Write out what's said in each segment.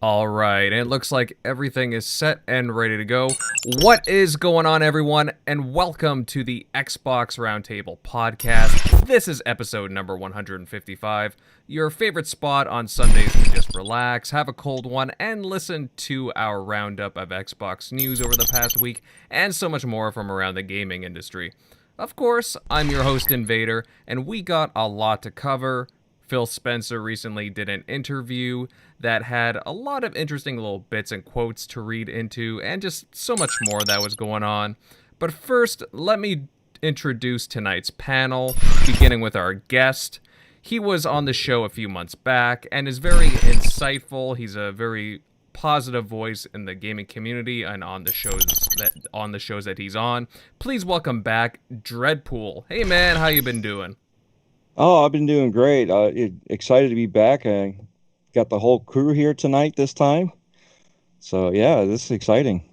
All right, it looks like everything is set and ready to go. What is going on, everyone? And welcome to the Xbox Roundtable Podcast. This is episode number 155, your favorite spot on Sundays to just relax, have a cold one, and listen to our roundup of Xbox news over the past week, and so much more from around the gaming industry. Of course, I'm your host, Invader, and we got a lot to cover. Phil Spencer recently did an interview that had a lot of interesting little bits and quotes to read into, and just so much more that was going on. But first, let me introduce tonight's panel, beginning with our guest. He was on the show a few months back and is very insightful. He's a very positive voice in the gaming community and on the shows that he's on. Please welcome back DREADPOOL. Hey man, how you been doing? Oh, I've been doing great. Excited to be back. I got the whole crew here tonight this time. So, yeah, this is exciting.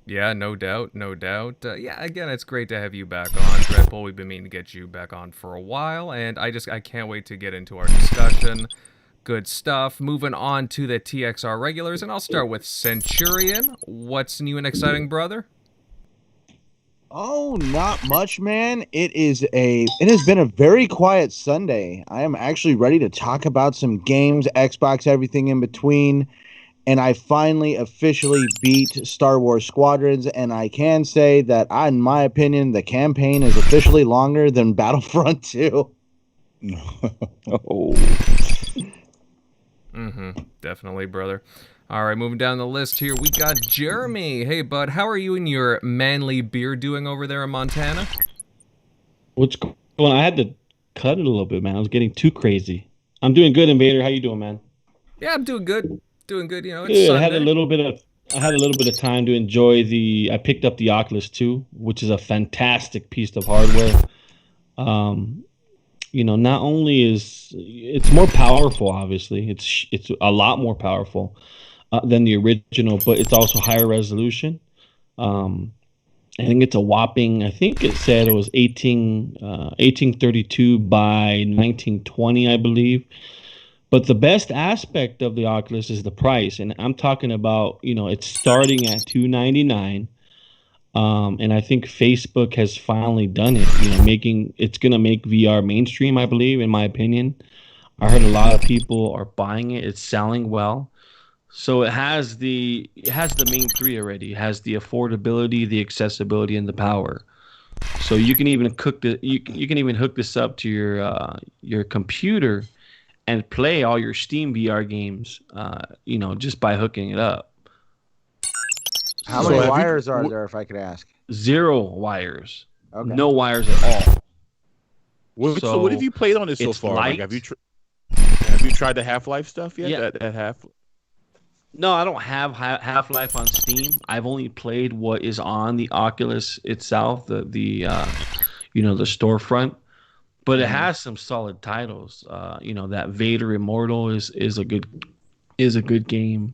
Yeah, no doubt, no doubt. Yeah, again, it's great to have you back on, DREADPOOL. We've been meaning to get you back on for a while, and I can't wait to get into our discussion. Good stuff. Moving on to the TXR regulars, and I'll start with Centurion. What's new and exciting, brother? Oh, not much, man. It has been a very quiet Sunday. I am actually ready to talk about some games, Xbox, everything in between. And I finally officially beat Star Wars Squadrons, and I can say that, in my opinion, the campaign is officially longer than Battlefront 2. Oh. Definitely, brother. All right, moving down the list here, we got Jeremy. Hey, bud, how are you and your manly beard doing over there in Montana? What's going on? I had to cut it a little bit, man. I was getting too crazy. I'm doing good, Invader. How you doing, man? Yeah, I'm doing good. Doing good. You know, it's Good. Sunday. I had a little bit of time to enjoy I picked up the Oculus 2, which is a fantastic piece of hardware. Not only it's more powerful, obviously. It's a lot more powerful than the original, but it's also higher resolution. I think it's a whopping, I think it said it was 1832 by 1920, I believe. But the best aspect of the Oculus is the price. And I'm talking about, it's starting at $299. And I think Facebook has finally done it, it's going to make VR mainstream, I believe, in my opinion. I heard a lot of people are buying it. It's selling well. So it has the main three already. It has the affordability, the accessibility, and the power. So you can even you can even hook this up to your computer and play all your Steam VR games, just by hooking it up. How many wires are there, if I could ask? 0 wires. Okay. No wires at all. So what have you played on it so far? Light. Like, have you tried the Half-Life stuff yet? Yeah. That Half. No, I don't have Half-Life on Steam. I've only played what is on the Oculus itself, the storefront. But it has some solid titles. That Vader Immortal is a good game.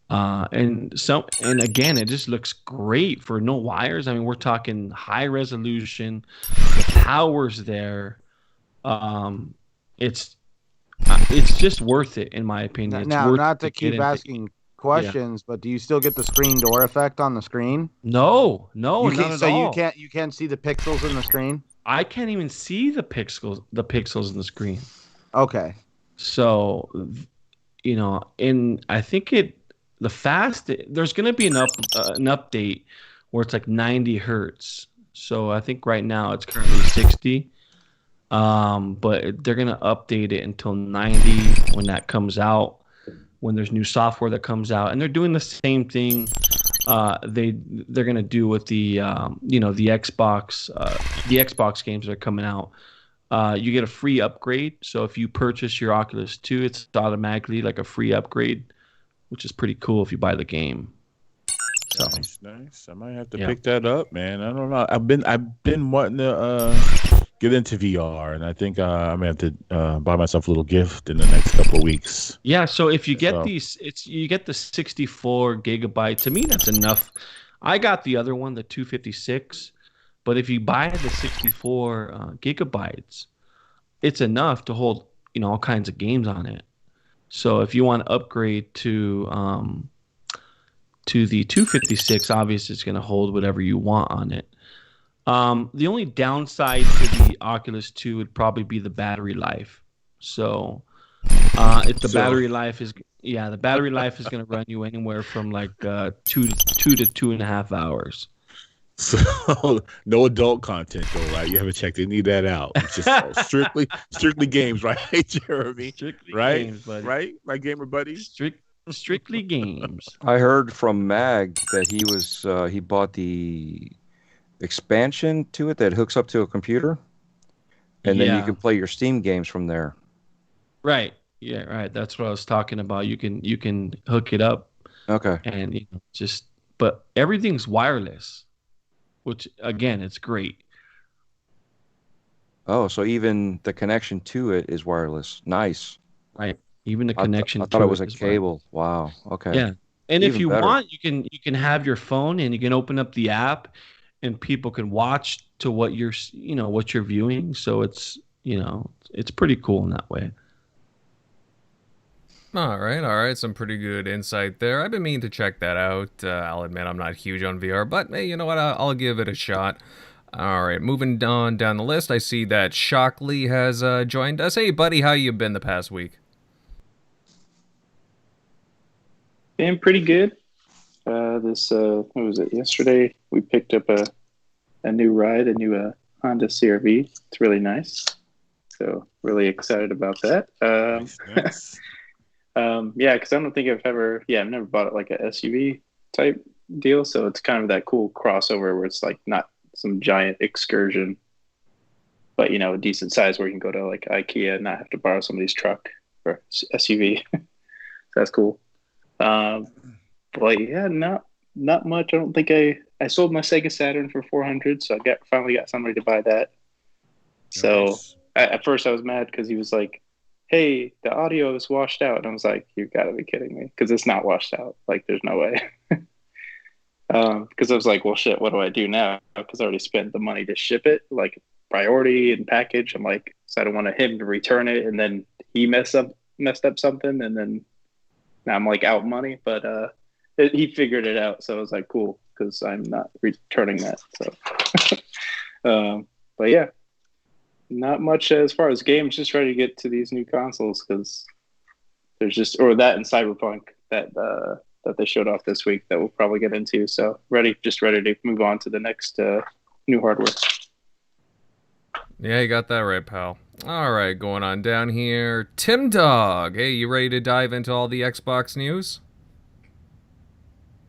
And again, it just looks great for no wires. I mean, we're talking high resolution. The power's there. It's just worth it, in my opinion. Now, not to keep asking questions, but do you still get the screen door effect on the screen? No, not at all. You can't see the pixels in the screen? I can't even see the pixels in the screen. Okay. So, and I think there's going to be an update where it's like 90 hertz. So I think right now it's currently 60. But they're going to update it until 90 when that comes out, when there's new software that comes out. And they're doing the same thing they're going to do with the Xbox games that are coming out. You get a free upgrade. So if you purchase your Oculus 2, it's automatically like a free upgrade, which is pretty cool if you buy the game. So, Nice. I might have to pick that up, man. I don't know. I've been wanting to get into VR, and I think I'm gonna have to buy myself a little gift in the next couple of weeks. Yeah. So if you get you get the 64 gigabyte. To me, that's enough. I got the other one, the 256, but if you buy the 64 gigabytes, it's enough to hold all kinds of games on it. So if you want to upgrade to the 256, obviously it's going to hold whatever you want on it. The only downside to the Oculus 2 would probably be the battery life. So if the battery life is the battery life is going to run you anywhere from like 2 to 2.5 hours. So no adult content though, right? You haven't checked any of that out. It's just strictly games, right, Jeremy? Strictly right? games, buddy. Right? My gamer buddy? Strictly games. I heard from Mag that he bought the expansion to it that hooks up to a computer, and then you can play your Steam games from there. Right. Yeah, right. That's what I was talking about. You can hook it up. Okay. And but everything's wireless, which again, it's great. Oh, so even the connection to it is wireless. Nice. Right. Even the connection. I thought it was a cable. Wow. Okay. Yeah. And even if you better. want, you can have your phone and you can open up the app, and people can watch to what you're viewing. So it's it's pretty cool in that way. All right. Some pretty good insight there. I've been meaning to check that out. I'll admit I'm not huge on VR, but hey, you know what? I'll give it a shot. All right, moving on down the list, I see that Shockley has joined us. Hey, buddy, how you been the past week? Been pretty good. What was it? Yesterday, we picked up a new ride, a new Honda CR-V. It's really nice. So really excited about that. Nice. Because I don't think I've never bought it like a SUV type deal. So it's kind of that cool crossover where it's like not some giant excursion, but a decent size where you can go to like IKEA and not have to borrow somebody's truck or SUV. So that's cool. But yeah, not much. I don't think I sold my Sega Saturn for $400, so I finally got somebody to buy that. So Nice. At first I was mad because he was like, "Hey, the audio is washed out," and I was like, "You gotta be kidding me!" Because it's not washed out. Like, there's no way. Because I was like, "Well, shit, what do I do now?" Because I already spent the money to ship it, like priority and package. I'm like, so I don't want him to return it, and then he messed up something, and then now I'm like out money. But he figured it out, so I was like, cool, because I'm not returning that. So, but yeah. Not much as far as games, just ready to get to these new consoles because there's that and Cyberpunk that they showed off this week that we'll probably get into. So ready to move on to the next new hardware. Yeah, you got that right, pal. All right, going on down here. Tim Dog, hey, you ready to dive into all the Xbox news?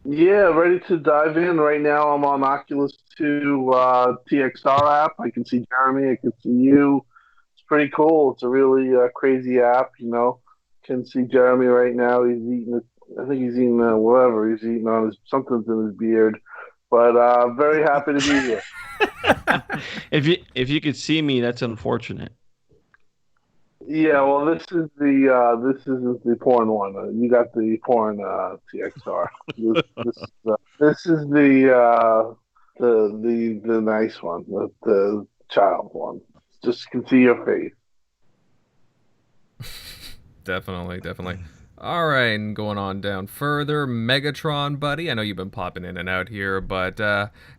Yeah, ready to dive in. Right now I'm on Oculus 2 TXR app. I can see Jeremy. I can see you. It's pretty cool. It's a really crazy app, Can see Jeremy right now. He's eating, I think he's eating whatever. He's eating on something's in his beard. But very happy to be here. If you could see me, that's unfortunate. Yeah, well, this is the porn one. You got the porn TXR. This is the nice one, the child one. Just can see your face. Definitely. All right, and going on down further, Megatron, buddy. I know you've been popping in and out here, but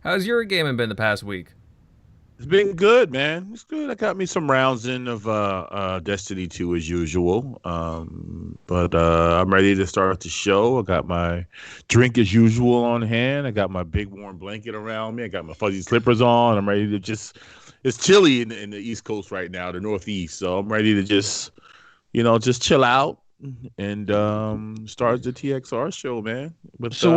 how's your gaming been the past week? It's been good, man. It's good. I got me some rounds in of Destiny 2 as usual. But I'm ready to start the show. I got my drink as usual on hand. I got my big warm blanket around me. I got my fuzzy slippers on. I'm ready to it's chilly in the East Coast right now, the Northeast. So I'm ready to just chill out and start the TXR show, man. So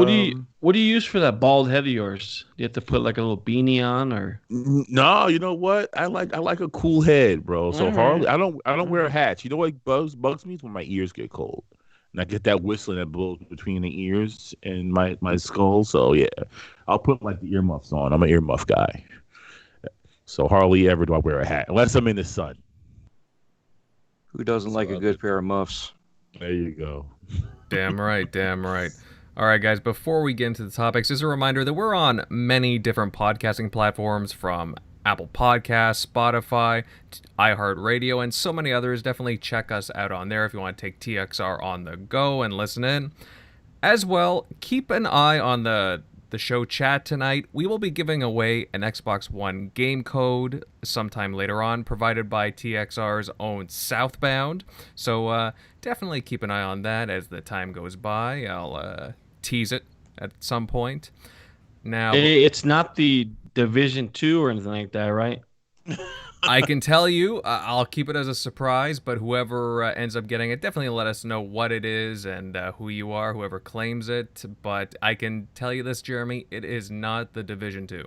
what do you use for that bald head of yours? Do you have to put like a little beanie on, or? No, you know what? I like a cool head, bro. So Harley, I don't wear hats. You know what bugs me is when my ears get cold, and I get that whistling that blows between the ears and my skull. So yeah, I'll put like the earmuffs on. I'm an earmuff guy. So hardly ever do I wear a hat unless I'm in the sun. Who doesn't like a good pair of muffs? There you go. Damn right. All right, guys, before we get into the topics, just a reminder that we're on many different podcasting platforms, from Apple Podcasts, Spotify, iHeartRadio, and so many others. Definitely check us out on there if you want to take TXR on the go and listen in. As well, keep an eye on the show chat tonight. We will be giving away an Xbox One game code sometime later on, provided by TXR's own Southbound. So definitely keep an eye on that as the time goes by. I'll tease it at some point. Now, it's not the Division 2 or anything like that, right? I can tell you, I'll keep it as a surprise, but whoever ends up getting it, definitely let us know what it is and who you are, whoever claims it. But I can tell you this, Jeremy, it is not the Division 2.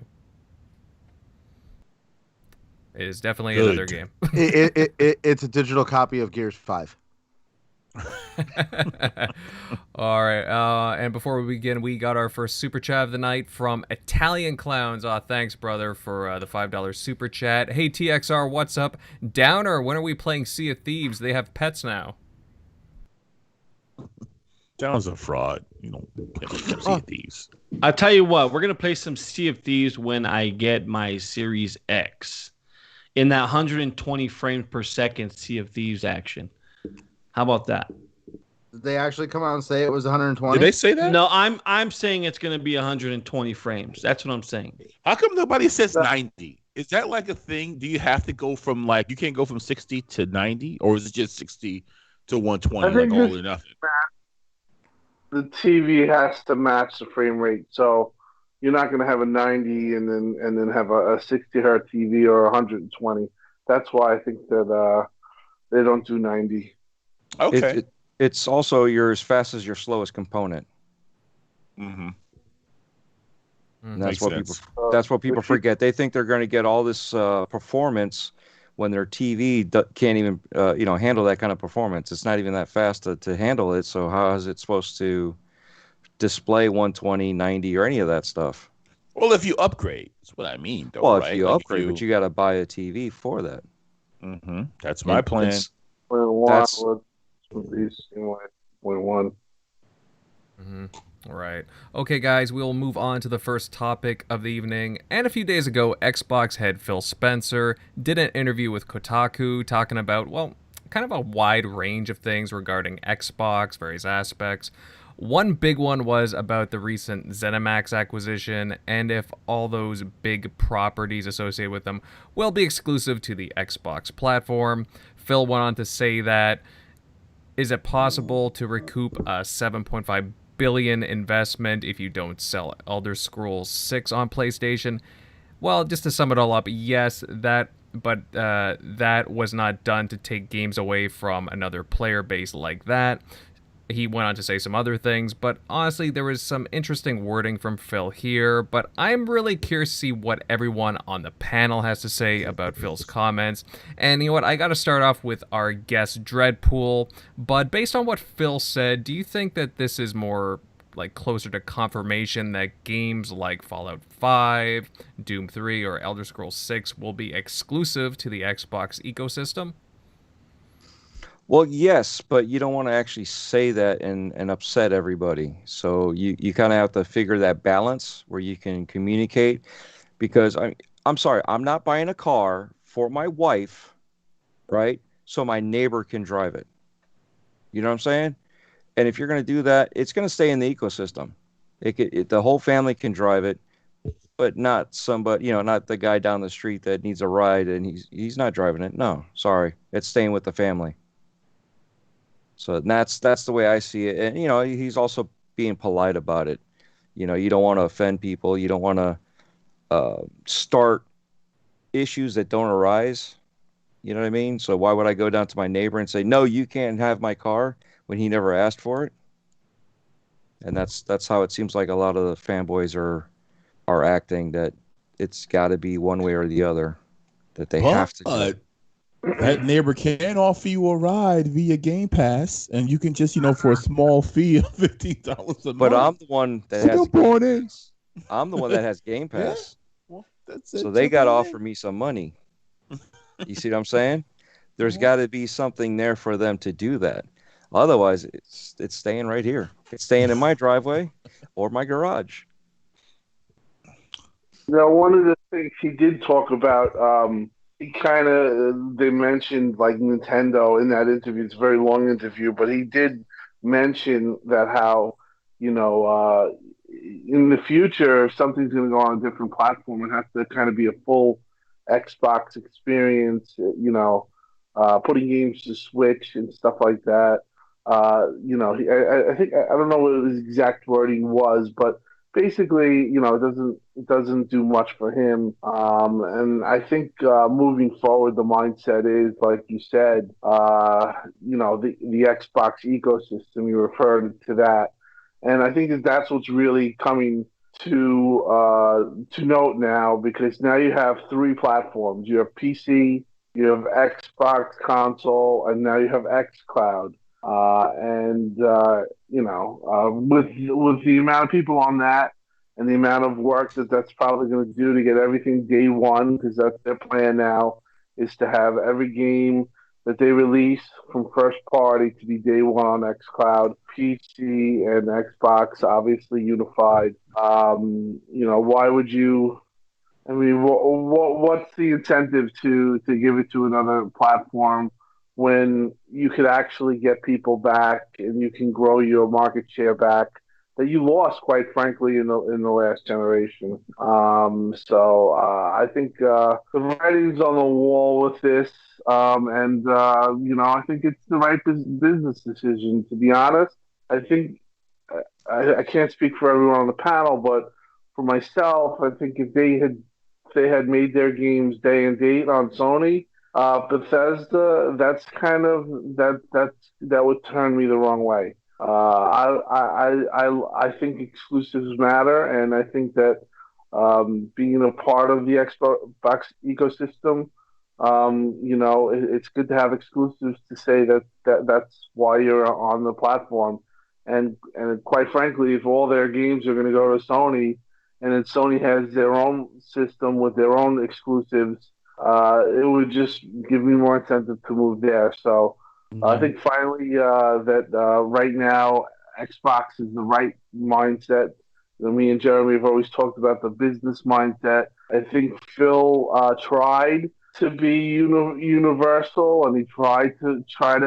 It is definitely another game. It's a digital copy of Gears 5. All right, and before we begin, we got our first super chat of the night from Italian Clowns. Thanks, brother, for the $5 super chat. Hey, TXR, what's up? Downer, when are we playing Sea of Thieves? They have pets now. Downer's a fraud. You don't play Sea of Thieves. I'll tell you what, we're going to play some Sea of Thieves when I get my Series X in that 120 frames per second Sea of Thieves action. How about that? Did they actually come out and say it was 120? Did they say that? No, I'm saying it's going to be 120 frames. That's what I'm saying. How come nobody says 90? Is that like a thing? Do you have to go from you can't go from 60 to 90, or is it just 60 to 120, like all or nothing? The TV has to match the frame rate, so you're not going to have a 90 and then have a 60 hertz TV or 120. That's why I think that they don't do 90. Okay. It's also you're as fast as your slowest component. Mm-hmm. And that's what people forget. They think they're going to get all this performance when their TV can't even handle that kind of performance. It's not even that fast to handle it. So how is it supposed to display 120, 90, or any of that stuff? Well, if you upgrade, that's what I mean. Though, well, right? if you upgrade, but you got to buy a TV for that. Mm-hmm. That's my plan. That's .1. Mm-hmm. Right. Okay, guys, we'll move on to the first topic of the evening. And a few days ago, Xbox head Phil Spencer did an interview with Kotaku talking about, well, kind of a wide range of things regarding Xbox, various aspects. One big one was about the recent ZeniMax acquisition and if all those big properties associated with them will be exclusive to the Xbox platform. Phil went on to say that, is it possible to recoup a $7.5 billion investment if you don't sell Elder Scrolls 6 on PlayStation? Well, just to sum it all up, yes, that was not done to take games away from another player base like that. He went on to say some other things, but honestly, there was some interesting wording from Phil here, but I'm really curious to see what everyone on the panel has to say about Phil's comments. And you know what, I gotta start off with our guest, DREADPOOL, but based on what Phil said, do you think that this is more closer to confirmation that games like Fallout 5, Doom 3, or Elder Scrolls 6 will be exclusive to the Xbox ecosystem? Well, yes, but you don't want to actually say that and upset everybody. So you kind of have to figure that balance where you can communicate. Because I'm sorry, I'm not buying a car for my wife, right? So my neighbor can drive it. You know what I'm saying? And if you're going to do that, it's going to stay in the ecosystem. The whole family can drive it, but not somebody, not the guy down the street that needs a ride and he's not driving it. No, sorry, it's staying with the family. So that's the way I see it. And, he's also being polite about it. You don't want to offend people. You don't want to start issues that don't arise. You know what I mean? So why would I go down to my neighbor and say, no, you can't have my car when he never asked for it? And that's how it seems like a lot of the fanboys are acting, that it's got to be one way or the other, that they have to do. That neighbor can offer you a ride via Game Pass, and you can just, for a small fee of $15 a month. But I'm the one that has Game Pass. I'm the one that has Game Pass. Yeah. Well, that's it. So they got to offer me some money. You see what I'm saying? There's got to be something there for them to do that. Otherwise, it's staying right here. It's staying in my driveway or my garage. Now, one of the think he did talk about they mentioned like Nintendo in that interview. It's a very long interview, but he did mention that how in the future if something's going to go on a different platform, it has to kind of be a full Xbox experience. Putting games to Switch and stuff like that. I think I don't know what his exact wording was, but basically, it doesn't do much for him. And I think moving forward, the mindset is like you said, the Xbox ecosystem. You referred to that, and I think that's what's really coming to note now, because now you have three platforms. You have PC, you have Xbox console, and now you have xCloud. With the amount of people on that and the amount of work that's probably going to do to get everything day one, because that's their plan now, is to have every game that they release from first party to be day one on xCloud, PC and Xbox, obviously unified. Why would you? I mean, what's the incentive to give it to another platform when you could actually get people back and you can grow your market share back that you lost, quite frankly, in the last generation? I think the writing's on the wall with this, I think it's the right business decision. To be honest, I think I can't speak for everyone on the panel, but for myself, I think if they had made their games day and date on Sony, Bethesda, that would turn me the wrong way. I think exclusives matter, and I think that being a part of the Xbox ecosystem, it's good to have exclusives to say that's why you're on the platform. And quite frankly, if all their games are going to go to Sony, and then Sony has their own system with their own exclusives, it would just give me more incentive to move there. So I think finally that right now Xbox is the right mindset. Me and Jeremy have always talked about the business mindset. I think Phil tried to be universal, and he tried to try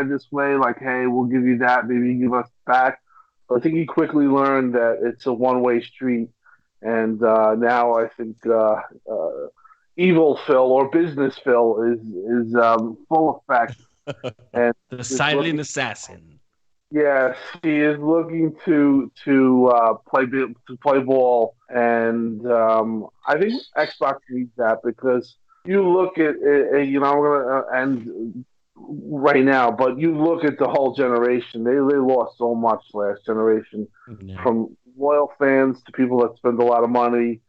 this way, like, hey, we'll give you that, maybe you give us back. But I think he quickly learned that it's a one-way street. And now I think evil Phil or business Phil is full effect. And the silent assassin. Yes, he is looking to play ball, and I think Xbox needs that, because you look at I'm going to end right now, but you look at the whole generation. They lost so much last generation, from loyal fans to people that spend a lot of money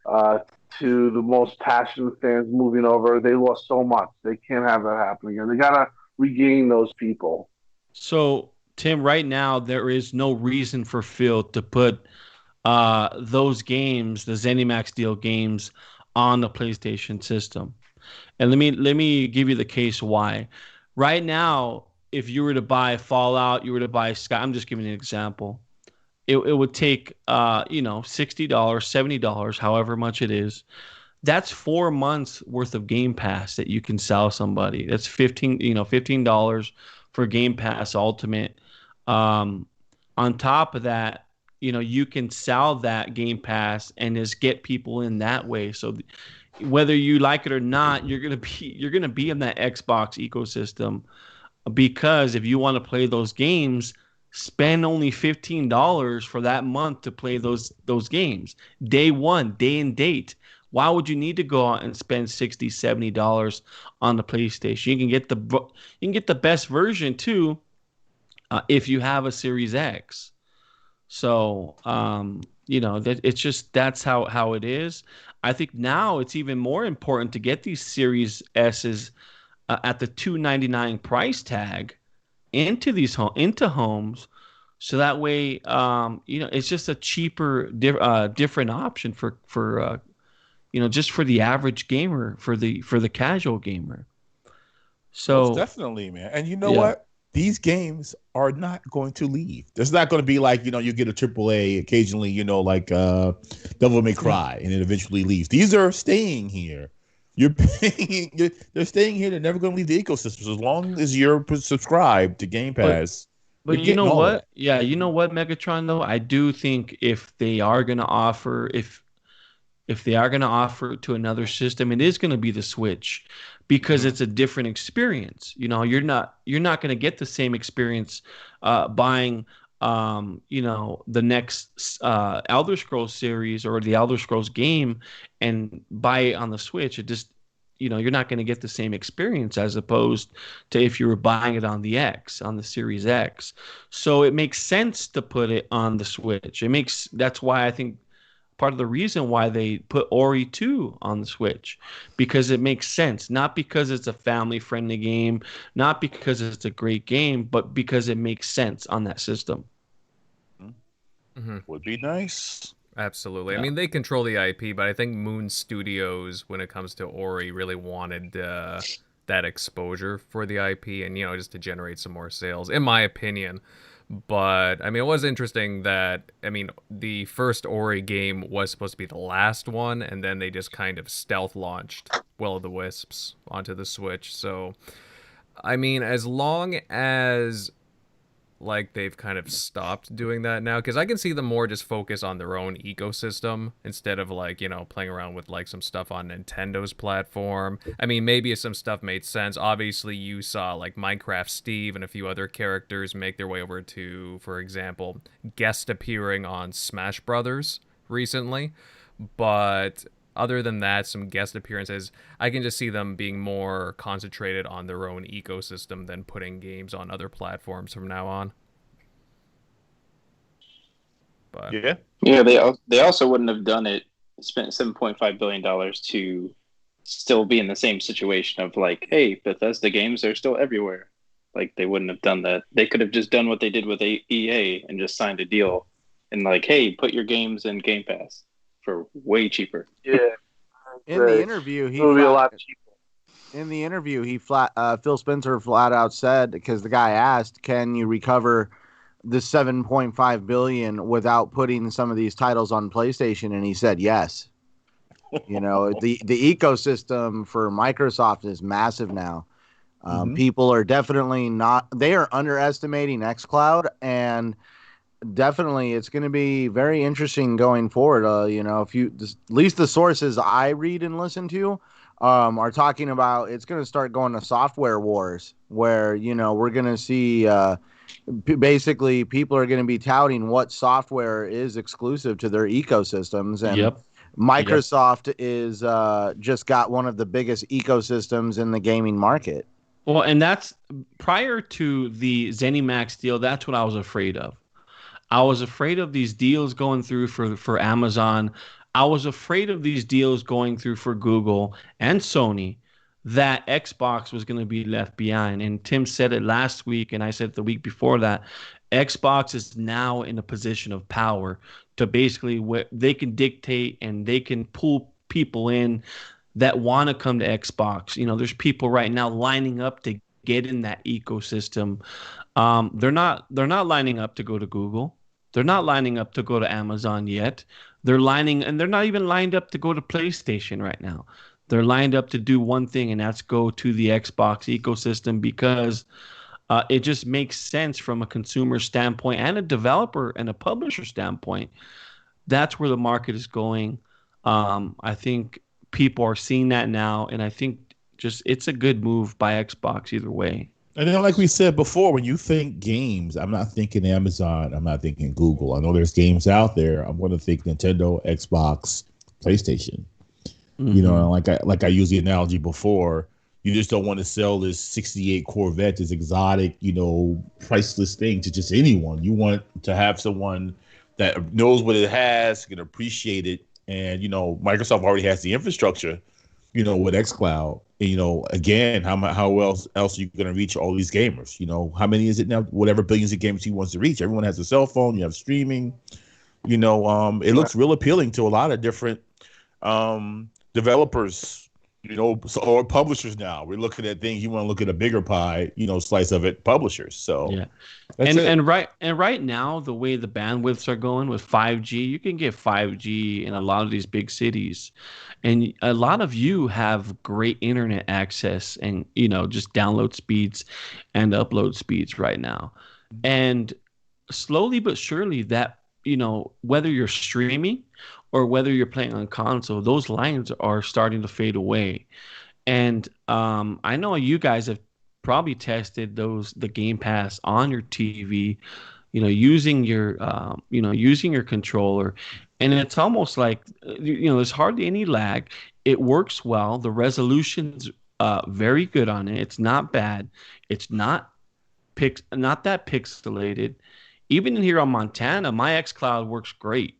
to the most passionate fans moving over. They lost so much. They can't have that happen again. They got to regain those people. So, Tim, right now there is no reason for Phil to put those games, the ZeniMax deal games, on the PlayStation system. And let me give you the case why. Right now, if you were to buy Fallout, you were to buy Sky, I'm just giving you an example. It would take $60, $70, however much it is. That's 4 months worth of Game Pass that you can sell somebody. That's $15 for Game Pass Ultimate. On top of that, you can sell that Game Pass and just get people in that way. So whether you like it or not, you're gonna be in that Xbox ecosystem, because if you want to play those games, spend only $15 for that month to play those games. Day one, day and date. Why would you need to go out and spend $60, $70 on the PlayStation? You can get the best version too, if you have a Series X. So it's just, that's how it is. I think now it's even more important to get these Series S's at the $299 price tag into homes, so that way it's just a cheaper different option for just for the average gamer, for the casual gamer. So most definitely, man. And you know what? these games are not going to leave. There's not going to be like, you get a AAA occasionally, like Devil May Cry, and it eventually leaves. These are staying here. They're staying here. They're never going to leave the ecosystem. So as long as you're subscribed to Game Pass, but you're you know getting all of what? it. Yeah, you know what, Megatron, though? I do think if they are going to offer, if they are going to offer it to another system, it is going to be the Switch because it's a different experience. You're not going to get the same experience buying the next Elder Scrolls series or the Elder Scrolls game and buy it on the Switch. It just you're not going to get the same experience as opposed to if you were buying it on the Series X. So it makes sense to put it on the Switch. That's why I think part of the reason why they put Ori 2 on the Switch, because it makes sense, not because it's a family-friendly game, not because it's a great game, but because it makes sense on that system. Would be nice. Absolutely. Yeah. I mean, they control the IP, but I think Moon Studios, when it comes to Ori, really wanted that exposure for the IP and, just to generate some more sales, in my opinion. But, I mean, it was interesting that, the first Ori game was supposed to be the last one, and then they just kind of stealth launched Will of the Wisps onto the Switch. So, I mean, as long as they've kind of stopped doing that now, because I can see them more just focus on their own ecosystem instead of playing around with some stuff on Nintendo's platform. I mean, maybe if some stuff made sense. Obviously you saw Minecraft Steve and a few other characters make their way over to, for example, guest appearing on Smash Brothers recently, but other than that, some guest appearances, I can just see them being more concentrated on their own ecosystem than putting games on other platforms from now on. But yeah, they also wouldn't have done it. Spent $7.5 billion to still be in the same situation of hey, Bethesda games are still everywhere. They wouldn't have done that. They could have just done what they did with EA and just signed a deal and hey, put your games in Game Pass for way cheaper. Yeah. In the interview, it would be a lot cheaper. In the interview, Phil Spencer flat out said, because the guy asked, "Can you recover the 7.5 billion without putting some of these titles on PlayStation?" And he said yes. The ecosystem for Microsoft is massive now. People are definitely they are underestimating xCloud, and definitely it's going to be very interesting going forward. If at least the sources I read and listen to are talking about, it's going to start going to software wars where we're going to see basically people are going to be touting what software is exclusive to their ecosystems, and Microsoft is just got one of the biggest ecosystems in the gaming market. Well, and that's prior to the ZeniMax deal. That's what I was afraid of. I was afraid of these deals going through for Amazon. I was afraid of these deals going through for Google and Sony, that Xbox was going to be left behind. And Tim said it last week, and I said it the week before that. Xbox is now in a position of power to basically they can dictate and they can pull people in that want to come to Xbox. There's people right now lining up to get in that ecosystem. They're not lining up to go to Google. They're not lining up to go to Amazon yet. They're not even lined up to go to PlayStation right now. They're lined up to do one thing, and that's go to the Xbox ecosystem, because it just makes sense from a consumer standpoint and a developer and a publisher standpoint. That's where the market is going. I think people are seeing that now, and I think it's a good move by Xbox either way. And then, like we said before, when you think games, I'm not thinking Amazon. I'm not thinking Google. I know there's games out there. I'm going to think Nintendo, Xbox, PlayStation. Like I used the analogy before. You just don't want to sell this 68 Corvette, this exotic, priceless thing to just anyone. You want to have someone that knows what it has, can appreciate it. And, Microsoft already has the infrastructure, with xCloud. And, again, how else are you going to reach all these gamers? How many is it now? Whatever billions of gamers he wants to reach. Everyone has a cell phone. You have streaming. It looks real appealing to a lot of different developers or publishers now. We're looking at things. You want to look at a bigger pie, slice of it. Publishers. So Yeah. that's it. And right now, the way the bandwidths are going with 5G, you can get 5G in a lot of these big cities, and a lot of you have great internet access and just download speeds and upload speeds right now, and slowly but surely that whether you're streaming or whether you're playing on console, those lines are starting to fade away. And I know you guys have probably tested the Game Pass on your TV, using your controller, and it's almost like there's hardly any lag. It works well. The resolution's very good on it. It's not bad. It's not that pixelated. Even in here on Montana, my xCloud works great.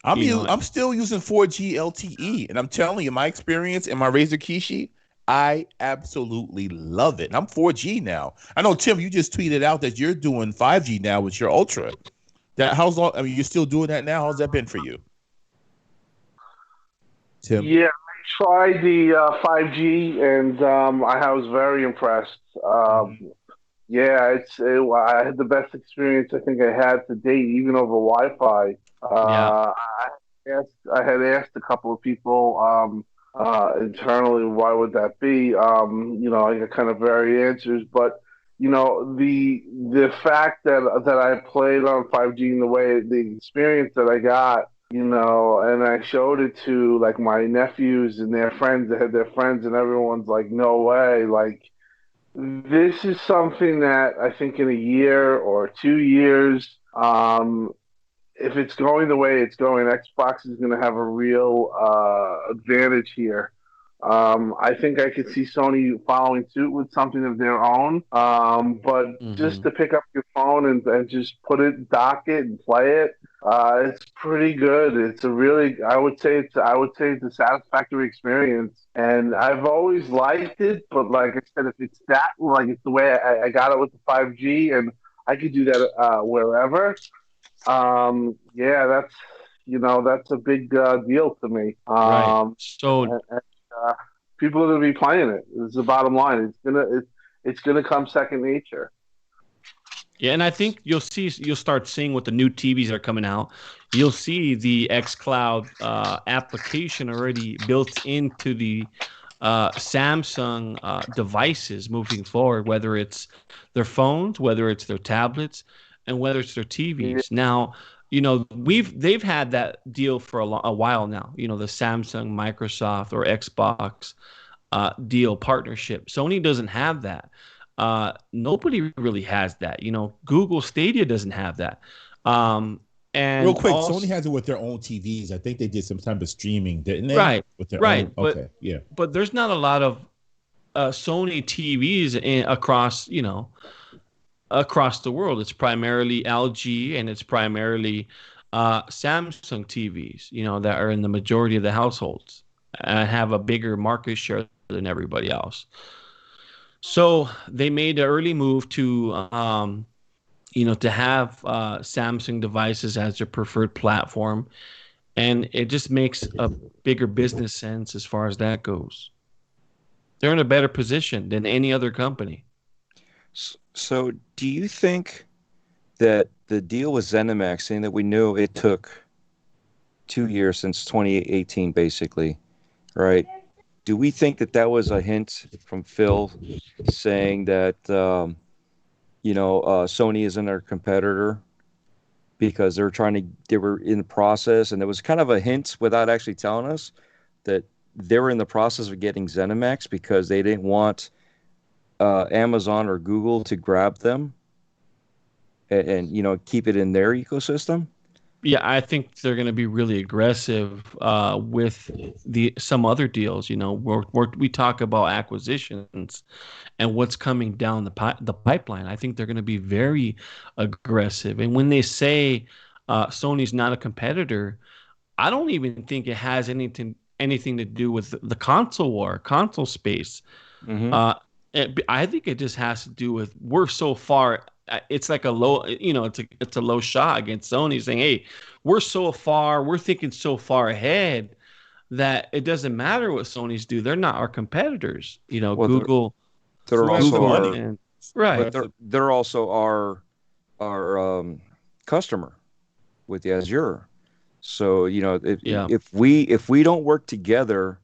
I'm still using 4G LTE, and I'm telling you, my experience and my Razer Kishi, I absolutely love it. And I'm 4G now. I know, Tim, you just tweeted out that you're doing 5G now with your Ultra. How's long? I mean, you're still doing that now. How's that been for you, Tim? Yeah, I tried the 5G, and I was very impressed. Yeah, I had the best experience I think I had to date, even over Wi-Fi. I had asked a couple of people internally why would that be. I got kind of varied answers, but the fact that I played on 5G in the experience that I got, and I showed it to like my nephews and their friends that had their friends, and everyone's like, no way, like. This is something that I think in a year or 2 years, if it's going the way it's going, Xbox is going to have a real advantage here. I think I could see Sony following suit with something of their own. But just to pick up your phone and just dock it and play it, it's pretty good. It's I would say it's a satisfactory experience. And I've always liked it, but like I said, if it's it's the way I got it with the 5G, and I could do that wherever. That's a big deal to me. Right. So people are going to be playing it. This is the bottom line. It's gonna come second nature. yeah, and I think you'll start seeing with the new TVs that are coming out. You'll see the xCloud application already built into the Samsung devices moving forward, whether it's their phones, whether it's their tablets, and whether it's their TVs. Now, they've had that deal for a while now. The Samsung, Microsoft, or Xbox deal partnership. Sony doesn't have that. Nobody really has that. Google Stadia doesn't have that. And real quick, Sony has it with their own TVs. I think they did some type of streaming, didn't they? Right. With their right. own. Okay. Yeah. But there's not a lot of Sony TVs across the world. It's primarily LG and it's primarily Samsung TVs, that are in the majority of the households and have a bigger market share than everybody else. So they made an early move to have Samsung devices as their preferred platform, and it just makes a bigger business sense as far as that goes. They're in a better position than any other company. So do you think that the deal with ZeniMax, saying that we knew it took 2 years since 2018, basically, right? Do we think that was a hint from Phil saying that, Sony isn't our competitor because they were in the process, and there was kind of a hint without actually telling us that they were in the process of getting ZeniMax because they didn't want Amazon or Google to grab them and keep it in their ecosystem? Yeah, I think they're going to be really aggressive with some other deals. We talk about acquisitions and what's coming down the pipeline. I think they're going to be very aggressive. And when they say Sony's not a competitor, I don't even think it has anything to do with the console space. Mm-hmm. I think it just has to do with we're so far. It's like a low, it's a low shot against Sony saying, "Hey, we're so far. We're thinking so far ahead that it doesn't matter what Sony's do. They're not our competitors. You know, Well, Google, they're also Google, our, and right. but they're also our customer with the Azure. So if we don't work together,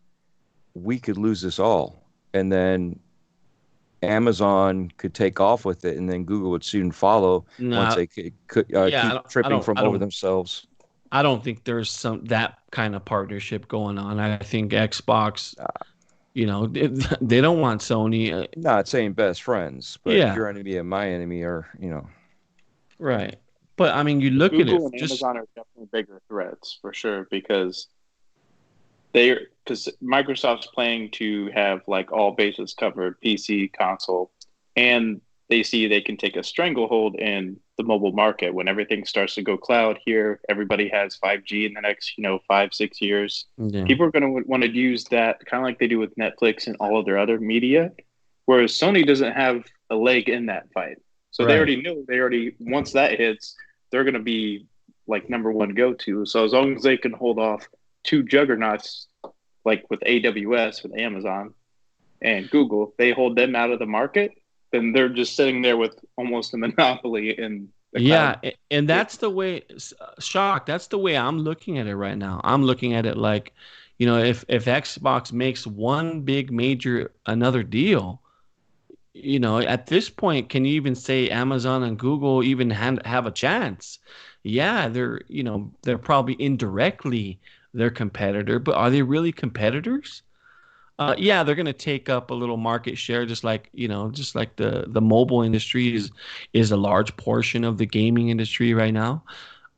we could lose this all, and then Amazon could take off with it, and then Google would soon follow once they could keep tripping from over themselves. I don't think there's that kind of partnership going on. I think Xbox, they don't want Sony. Not saying best friends, but your enemy and my enemy are, Right. But I mean, you look Google at it. And Amazon are definitely bigger threats for sure because Microsoft's planning to have like all bases covered, PC, console, and they see they can take a stranglehold in the mobile market when everything starts to go cloud here. Everybody has 5G in the next, 5-6 years. Yeah. People are going to want to use that kind of like they do with Netflix and all of their other media, whereas Sony doesn't have a leg in that fight. So they already know, once that hits, they're going to be like number one go-to. So as long as they can hold off two juggernauts, like with AWS, with Amazon and Google, they hold them out of the market, then they're just sitting there with almost a monopoly in the cloud. And that's the way, Shock, that's the way I'm looking at it right now. I'm looking at it like, if Xbox makes one big major, another deal, at this point, can you even say Amazon and Google even have a chance? Yeah, they're probably indirectly their competitor, but are they really competitors? They're going to take up a little market share, just like the mobile industry is a large portion of the gaming industry right now.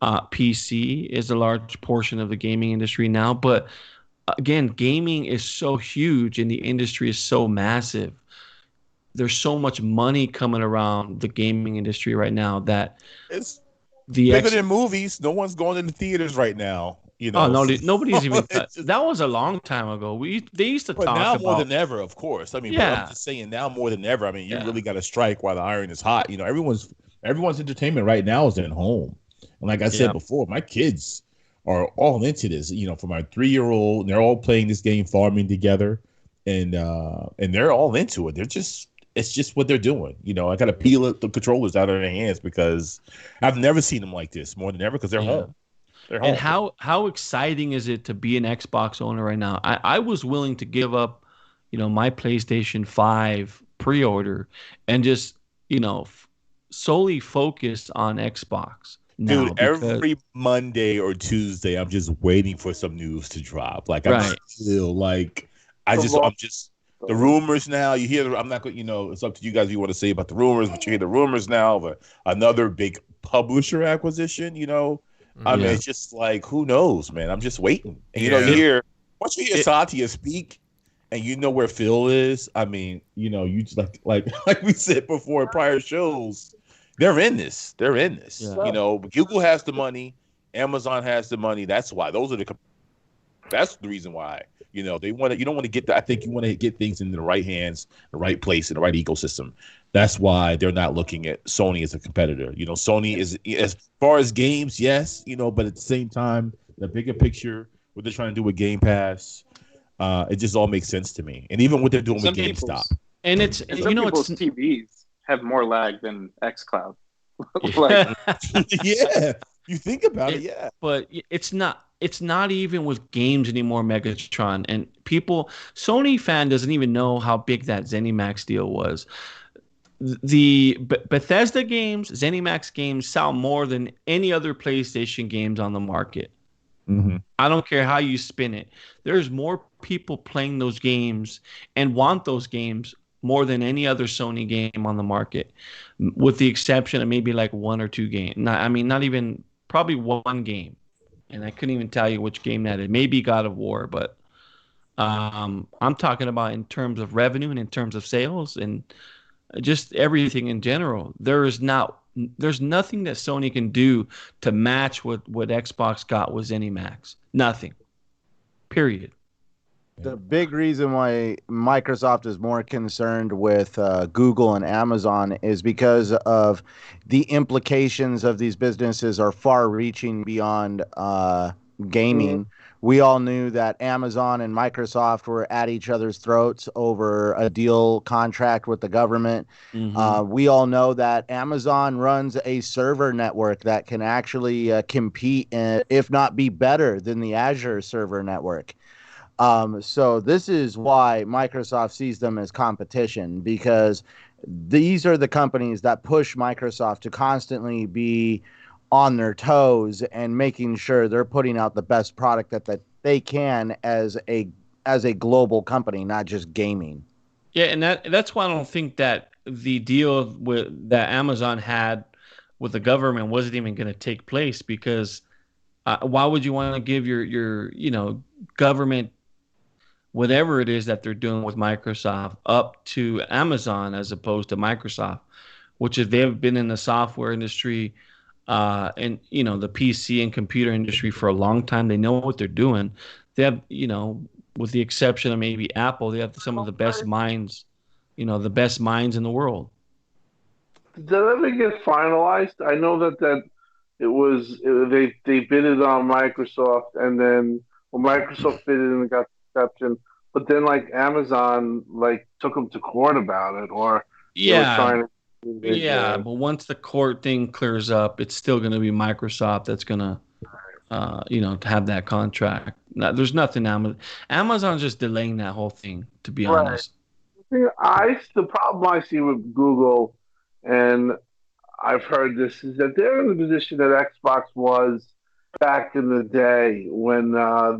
PC is a large portion of the gaming industry now, but again, gaming is so huge and the industry is so massive. There's so much money coming around the gaming industry right now that it's bigger than movies. No one's going to the theaters right now. No, nobody's even. That was a long time ago. They used to talk now about more than ever, of course. I mean, but I'm just saying now more than ever. I mean, you really got to strike while the iron is hot. Everyone's entertainment right now is at home, and like I said before, my kids are all into this. For my 3-year-old, they're all playing this game, farming together, and they're all into it. It's just what they're doing. I got to peel the controllers out of their hands because I've never seen them like this more than ever because they're home. And how exciting is it to be an Xbox owner right now? I was willing to give up, my PlayStation 5 pre-order and just, solely focus on Xbox. Dude, every Monday or Tuesday, I'm just waiting for some news to drop. Like I'm still like, I'm just the rumors now. You hear I'm not going. It's up to you guys what you want to say about the rumors, but you hear the rumors now of another big publisher acquisition. I mean, it's just like, who knows, man? I'm just waiting. And once you hear Satya speak, and you know where Phil is. I mean, you just like we said before in prior shows, they're in this. Yeah. Google has the money, Amazon has the money. That's why that's the reason why. They want to. You don't want to get that. I think you want to get things in the right hands, the right place, in the right ecosystem. That's why they're not looking at Sony as a competitor. Sony is, as far as games, yes, but at the same time, the bigger picture, what they're trying to do with Game Pass, it just all makes sense to me. And even what they're doing with GameStop. And it's people's TVs have more lag than xCloud. Yeah, you think about it, yeah. But it's not even with games anymore, Megatron. And Sony fan doesn't even know how big that ZeniMax deal was. The Bethesda games, ZeniMax games sell more than any other PlayStation games on the market. Mm-hmm. I don't care how you spin it. There's more people playing those games and want those games more than any other Sony game on the market, with the exception of maybe like one or two games. Not even, probably one game. And I couldn't even tell you which game that is. Maybe God of War, but I'm talking about in terms of revenue and in terms of sales and just everything in general. There's nothing that Sony can do to match what Xbox got with ZeniMax. Nothing. Period. The big reason why Microsoft is more concerned with Google and Amazon is because of the implications of these businesses are far-reaching beyond gaming, We all knew that Amazon and Microsoft were at each other's throats over a deal contract with the government. We all know that Amazon runs a server network that can actually compete, if not be better than the Azure server network. So this is why Microsoft sees them as competition, because these are the companies that push Microsoft to constantly be on their toes and making sure they're putting out the best product that they can as a global company, not just gaming. Yeah, and that's why I don't think that the deal that Amazon had with the government wasn't even going to take place, because why would you want to give your government whatever it is that they're doing with Microsoft up to Amazon as opposed to Microsoft, which is they've been in the software industry and the PC and computer industry for a long time. They know what they're doing. They have, with the exception of maybe Apple, they have some of the best minds, the best minds in the world. Did that ever get finalized? I know that they bid it on Microsoft, and then Microsoft bid it and got the exception. But then like Amazon took them to court about it, or they were trying to. Yeah, but once the court thing clears up, it's still going to be Microsoft that's going to, have that contract. There's nothing Amazon's just delaying that whole thing, to be honest. The problem I see with Google, and I've heard this, is that they're in the position that Xbox was back in the day, when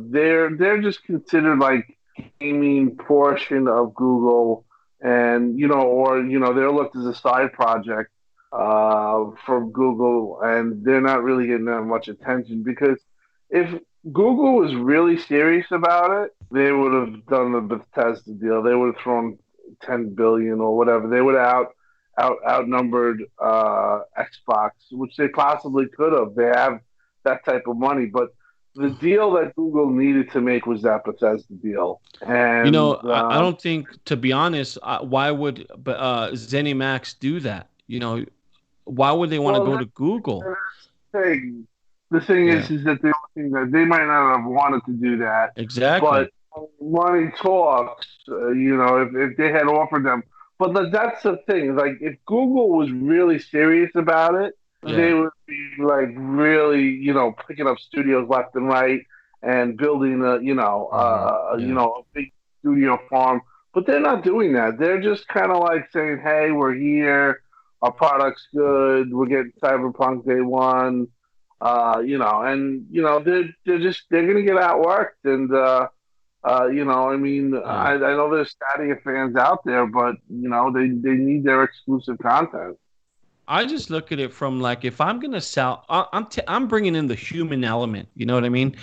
they're just considered like gaming portion of Google, and they're looked as a side project from Google, and they're not really getting that much attention, because if Google was really serious about it, they would have done the Bethesda deal. They would have thrown 10 billion or whatever. They would have outnumbered Xbox, which they possibly could have. They have that type of money, but the deal that Google needed to make was that Bethesda deal. And I don't think, to be honest, why would ZeniMax do that? Why would they want to go to Google? The thing is that they might not have wanted to do that. Exactly. But money talks, if they had offered them. But that's the thing. Like, if Google was really serious about it, they would be really, picking up studios left and right and building a big studio farm. But they're not doing that. They're just kind of like saying, "Hey, we're here. Our product's good. We're getting Cyberpunk day one." They're gonna get outworked, and I know there's Stadia fans out there, but they need their exclusive content. I just look at it from if I'm gonna sell, I'm bringing in the human element. You know what I mean?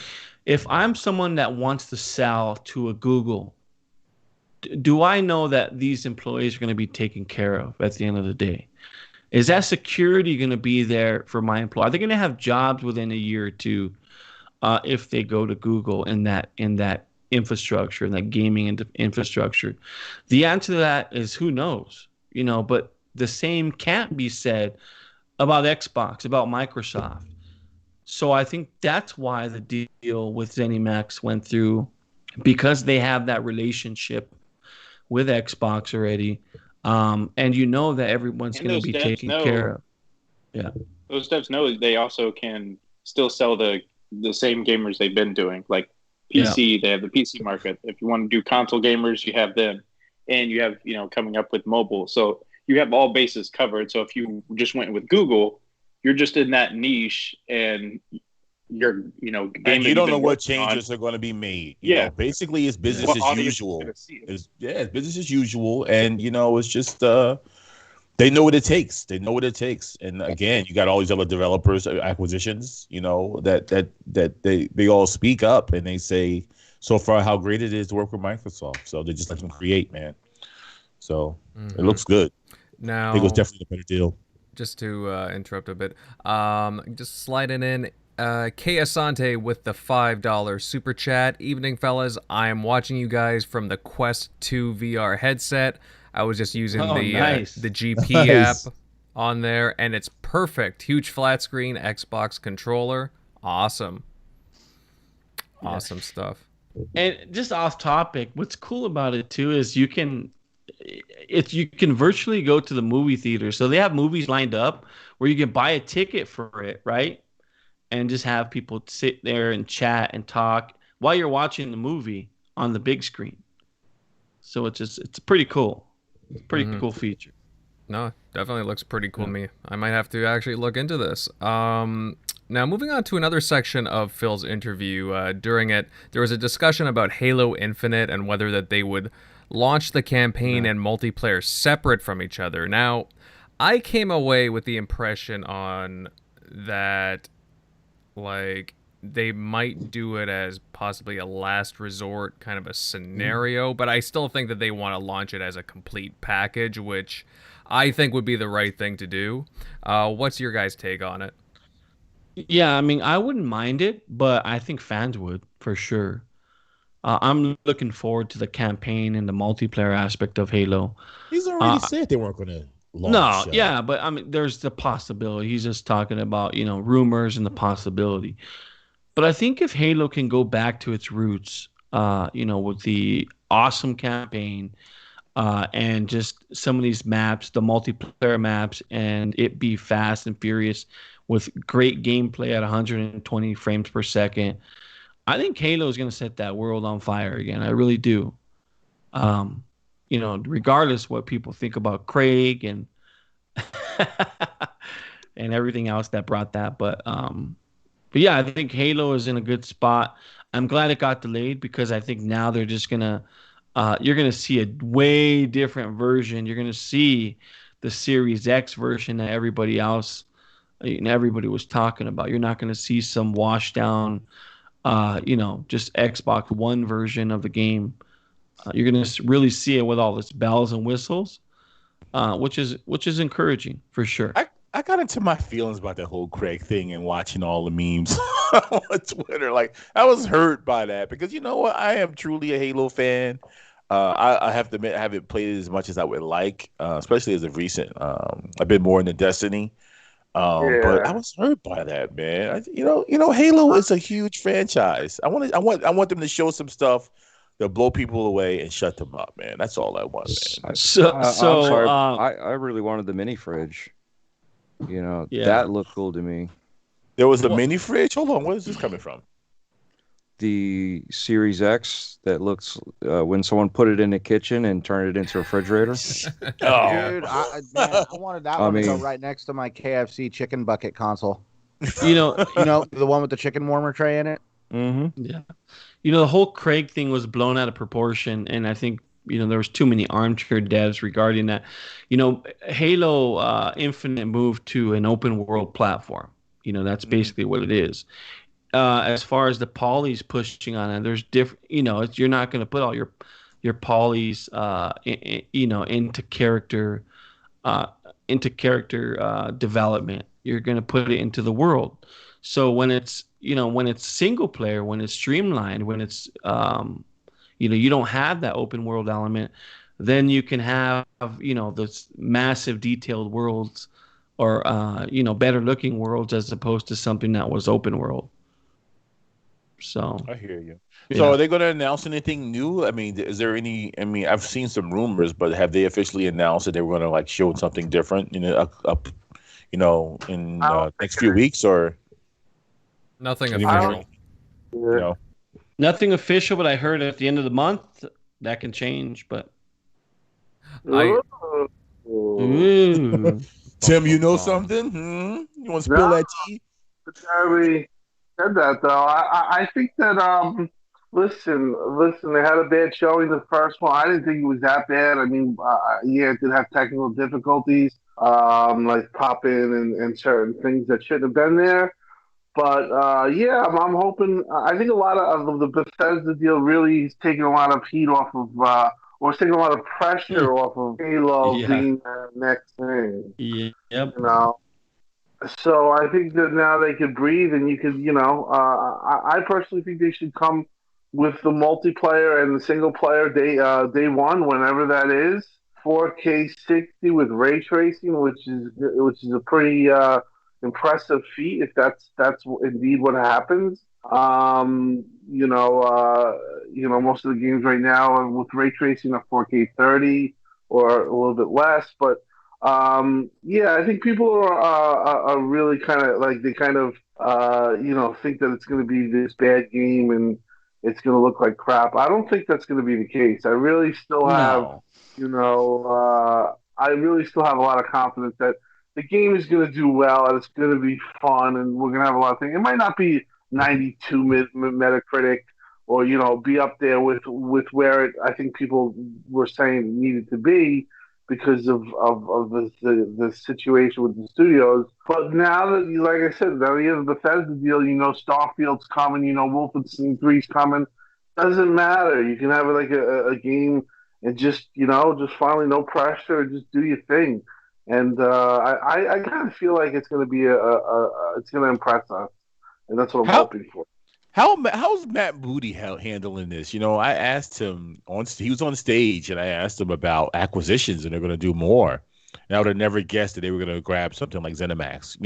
If I'm someone that wants to sell to a Google, do I know that these employees are going to be taken care of at the end of the day? Is that security going to be there for my employee? Are they going to have jobs within a year or two if they go to Google in that infrastructure, in that gaming infrastructure? The answer to that is who knows, but the same can't be said about Xbox, about Microsoft. So I think that's why the deal with ZeniMax went through, because they have that relationship with Xbox already. And that everyone's going to be taken care of. Yeah. Those devs know they also can still sell the same gamers they've been doing. Like PC, they have the PC market. If you want to do console gamers, you have them. And you have, coming up with mobile. So you have all bases covered. So if you just went with Google, you're just in that niche, and you're, and you don't know what changes are going to be made. Basically, it's business as usual. It's business as usual, and it's just they know what it takes. And again, you got all these other developers, acquisitions, that they all speak up and they say so far how great it is to work with Microsoft. So they just let them create, man. So it looks good. Now, I think it was definitely a better deal. Just to interrupt a bit, just sliding in, K Asante with the $5 super chat. Evening, fellas. I am watching you guys from the Quest 2 VR headset. I was just using the GP app on there, and it's perfect. Huge flat screen Xbox controller. Awesome. Awesome stuff. And just off topic, what's cool about it too is you can virtually go to the movie theater. So they have movies lined up where you can buy a ticket for it, right? And just have people sit there and chat and talk while you're watching the movie on the big screen. So it's pretty cool. It's a pretty cool feature. No, definitely looks pretty cool to me. I might have to actually look into this. Now, moving on to another section of Phil's interview. During it, there was a discussion about Halo Infinite and whether that they would launch the campaign and multiplayer separate from each other. Now, I came away with the impression on that, like, they might do it as possibly a last resort kind of a scenario, but I still think that they want to launch it as a complete package, which I think would be the right thing to do. What's your guys' take on it? Yeah, I mean, I wouldn't mind it, but I think fans would for sure. I'm looking forward to the campaign and the multiplayer aspect of Halo. He's already said they weren't going to launch. No, yeah, but I mean, there's the possibility. He's just talking about, rumors and the possibility. But I think if Halo can go back to its roots, with the awesome campaign and just some of these maps, the multiplayer maps, and it be fast and furious with great gameplay at 120 frames per second, I think Halo is going to set that world on fire again. I really do. Regardless what people think about Craig and and everything else that brought that, but yeah, I think Halo is in a good spot. I'm glad it got delayed because I think now they're just gonna you're gonna see a way different version. You're gonna see the Series X version that everybody else and everybody was talking about. You're not gonna see some washed down just Xbox One version of the game. You're going to really see it with all this bells and whistles, which is encouraging for sure. I got into my feelings about that whole Craig thing and watching all the memes on Twitter. Like, I was hurt by that because you know what? I am truly a Halo fan. I have to admit I haven't played it as much as I would like, especially as of recent. I've been more into Destiny. But I was hurt by that, man. Halo is a huge franchise. I want them to show some stuff that'll blow people away and shut them up, man. That's all I want, man. I'm sorry. I really wanted the mini fridge. That looked cool to me. There was a mini fridge. Hold on, where is this coming from? The Series X that looks when someone put it in the kitchen and turned it into a refrigerator. Dude, I wanted that one to go right next to my KFC chicken bucket console. The one with the chicken warmer tray in it. Mm-hmm. Yeah. The whole Craig thing was blown out of proportion, and I think there was too many armchair devs regarding that. Halo Infinite moved to an open world platform. That's basically what it is. As far as the polys pushing on it, there's different. You're not going to put all your polys, into character development. You're going to put it into the world. So when it's single player, when it's streamlined, when it's you don't have that open world element, then you can have those massive detailed worlds or better looking worlds as opposed to something that was open world. So I hear you. Yeah. So are they going to announce anything new? I mean, is there any? I mean, I've seen some rumors, but have they officially announced that they were going to show something different in next few weeks or nothing official? Nothing official, but I heard at the end of the month that can change. But Tim, you know something? You want to spill that tea? Jeremy said that though. I think that listen, they had a bad showing the first one. I didn't think it was that bad. I mean, it did have technical difficulties, like popping and certain things that shouldn't have been there. But I'm hoping. I think a lot of the Bethesda deal really is taking a lot of heat off of, or it's taking a lot of pressure off of Halo being the next thing. Yep. So I think that now they could breathe, and you could, I personally think they should come with the multiplayer and the single player day one, whenever that is, 4K 60 with ray tracing, which is a pretty impressive feat if that's indeed what happens. most of the games right now are with ray tracing of 4K 30 or a little bit less. But yeah, I think people are really kind of like they kind of think that it's going to be this bad game and it's going to look like crap. I don't think that's going to be the case. I really still have, No. I really still have a lot of confidence that the game is going to do well and it's going to be fun and we're going to have a lot of things. It might not be 92 Metacritic or be up there with where I think people were saying needed to be because of the situation with the studios. But now that, like I said, now you have the Bethesda deal, Starfield's coming, Wolfenstein 3's coming. Doesn't matter. You can have it like a game and just finally no pressure, just do your thing. And I kind of feel like it's going to be it's going to impress us, and that's what I'm hoping for. How's Matt Booty handling this? I asked him he was on stage, and I asked him about acquisitions, and they're going to do more. And I would have never guessed that they were going to grab something like ZeniMax.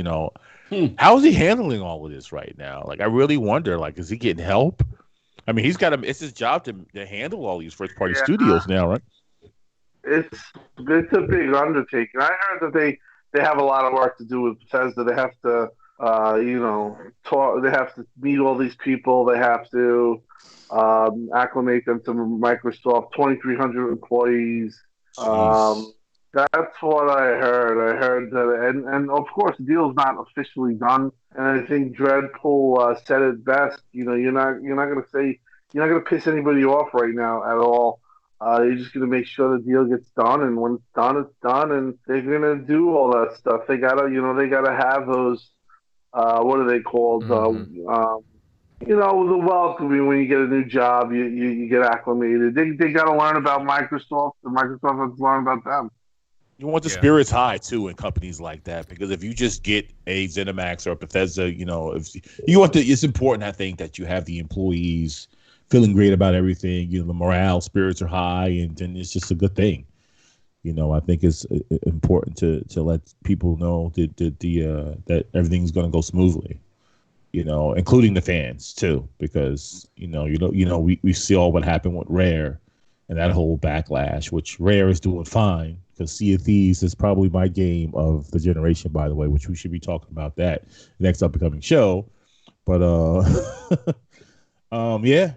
How is he handling all of this right now? Like, I really wonder. Like, is he getting help? I mean, it's his job to handle all these first party studios now, right? It's a big undertaking. I heard that they have a lot of work to do with Bethesda. They have to talk. They have to meet all these people. They have to acclimate them to Microsoft. 2,300 employees. That's what I heard. I heard that, and of course, the deal's not officially done. And I think DREADPOOL said it best. You're not gonna piss anybody off right now at all. You're just gonna make sure the deal gets done, and when it's done, it's done. And they're gonna do all that stuff. They gotta have those. What are they called? The welcoming when you get a new job, you get acclimated. They got to learn about Microsoft, and Microsoft has to learn about them. You want the spirits high too in companies like that, because if you just get a ZeniMax or a Bethesda, if you want it's important, I think, that you have the employees feeling great about everything. The morale, spirits are high, and it's just a good thing. I think it's important to let people know that everything's going to go smoothly. Including the fans too, because we saw what happened with Rare and that whole backlash, which Rare is doing fine because Sea of Thieves is probably my game of the generation, by the way, which we should be talking about that next upcoming show. But yeah,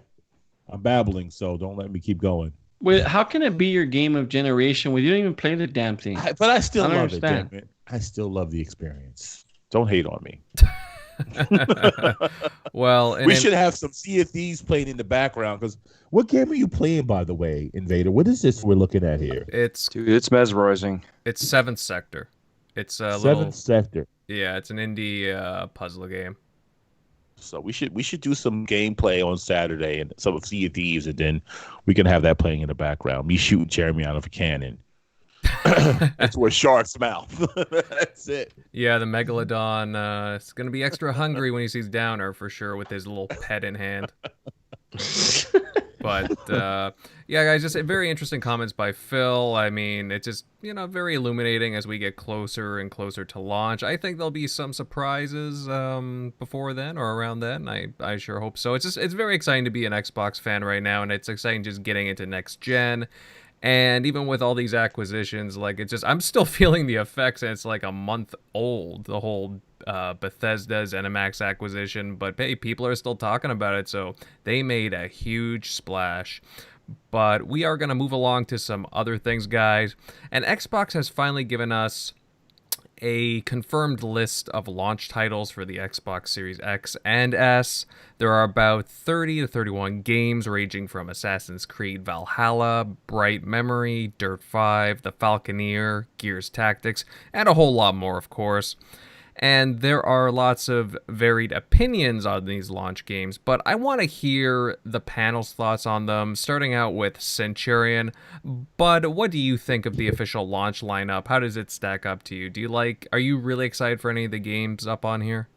I'm babbling, so don't let me keep going. Wait, how can it be your game of generation when you don't even play the damn thing? But I still love it, damn it. I still love the experience. Don't hate on me. Well, we should have some Sea of Thieves playing in the background. Because what game are you playing, by the way, Invader? What is this we're looking at here? It's mesmerizing. It's Seventh Sector. It's a Seventh Sector. Yeah, it's an indie puzzle game. So we should do some gameplay on Saturday and some of Sea of Thieves, and then we can have that playing in the background. Me shooting Jeremy out of a cannon. That's where shark's mouth. That's it. Yeah, the Megalodon is going to be extra hungry when he sees Downer for sure with his little pet in hand. But yeah, guys, just very interesting comments by Phil. I mean, it's just, very illuminating as we get closer and closer to launch. I think there'll be some surprises before then or around then. I sure hope so. It's very exciting to be an Xbox fan right now, and it's exciting just getting into next gen. And even with all these acquisitions, I'm still feeling the effects, and it's like a month old, the whole Bethesda ZeniMax acquisition. But hey, people are still talking about it, so they made a huge splash. But we are going to move along to some other things, guys. And Xbox has finally given us a confirmed list of launch titles for the Xbox Series X and S. There are about 30 to 31 games ranging from Assassin's Creed Valhalla, Bright Memory, Dirt 5, The Falconeer, Gears Tactics, and a whole lot more, of course. And there are lots of varied opinions on these launch games, but I want to hear the panel's thoughts on them, starting out with Centurion. Bud, what do you think of the official launch lineup? How does it stack up to you? Are you really excited for any of the games up on here?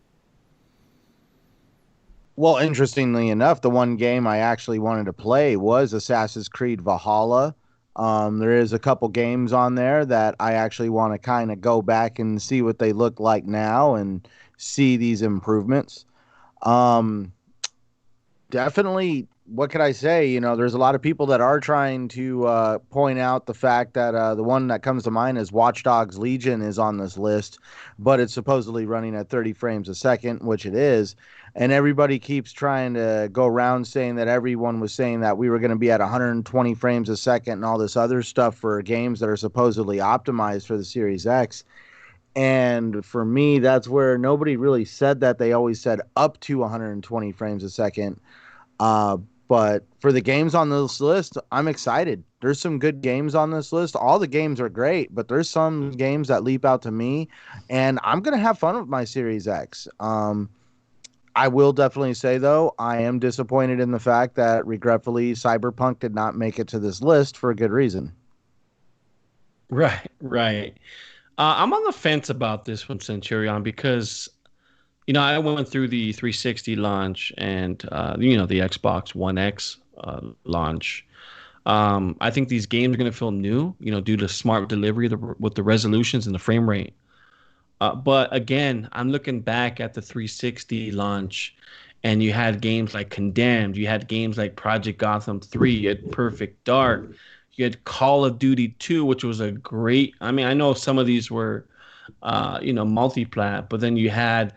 Well, interestingly enough, the one game I actually wanted to play was Assassin's Creed Valhalla. There is a couple games on there that I actually want to kind of go back and see what they look like now and see these improvements. definitely, what could I say? You know, there's a lot of people that are trying to point out the fact that the one that comes to mind is Watchdogs Legion is on this list, but it's supposedly running at 30 frames a second, which it is. And everybody keeps trying to go around saying that everyone was saying that we were going to be at 120 frames a second and all this other stuff for games that are supposedly optimized for the Series X. And for me, that's where nobody really said that. They always said up to 120 frames a second. Uh, but for the games on this list, I'm excited. There's some good games on this list. All the games are great, but there's some games that leap out to me, and I'm going to have fun with my Series X. I will definitely say, though, I am disappointed in the fact that, regretfully, Cyberpunk did not make it to this list for a good reason. Right, right. I'm on the fence about this one, Centurion, because I went through the 360 launch and the Xbox One X launch. I think these games are going to feel new, due to smart delivery with the resolutions and the frame rate. But again, I'm looking back at the 360 launch, and you had games like Condemned, you had games like Project Gotham 3, you had Perfect Dark, you had Call of Duty 2, which was a great. I mean, I know some of these were, multi-plat, but then you had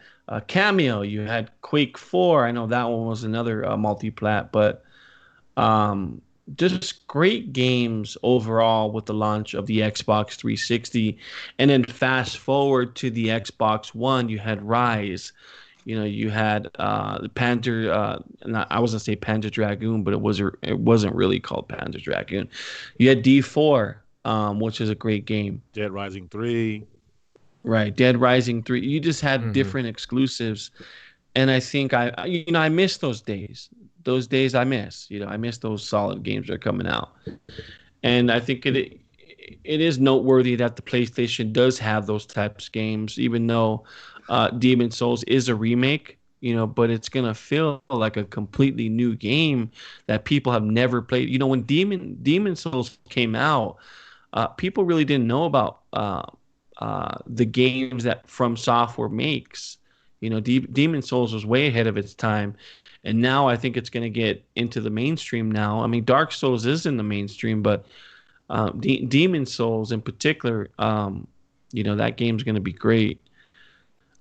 Cameo, you had Quake 4. I know that one was another multi-plat, but just great games overall with the launch of the Xbox 360. And then fast forward to the Xbox One, you had Rise. You had the I was gonna say Panzer Dragoon, but it wasn't really called Panzer Dragoon. You had D4, which is a great game. Dead Rising 3. Right, Dead Rising 3. You just had different exclusives, and I think I miss those days. Those days I miss. I miss those solid games that are coming out, and I think it is noteworthy that the PlayStation does have those types of games, even though Demon Souls is a remake. But it's gonna feel like a completely new game that people have never played. When Demon Souls came out, people really didn't know about the games that From Software makes. Demon Souls was way ahead of its time, and now I think it's going to get into the mainstream now. I mean, Dark Souls is in the mainstream, but Demon Souls in particular, that game's going to be great.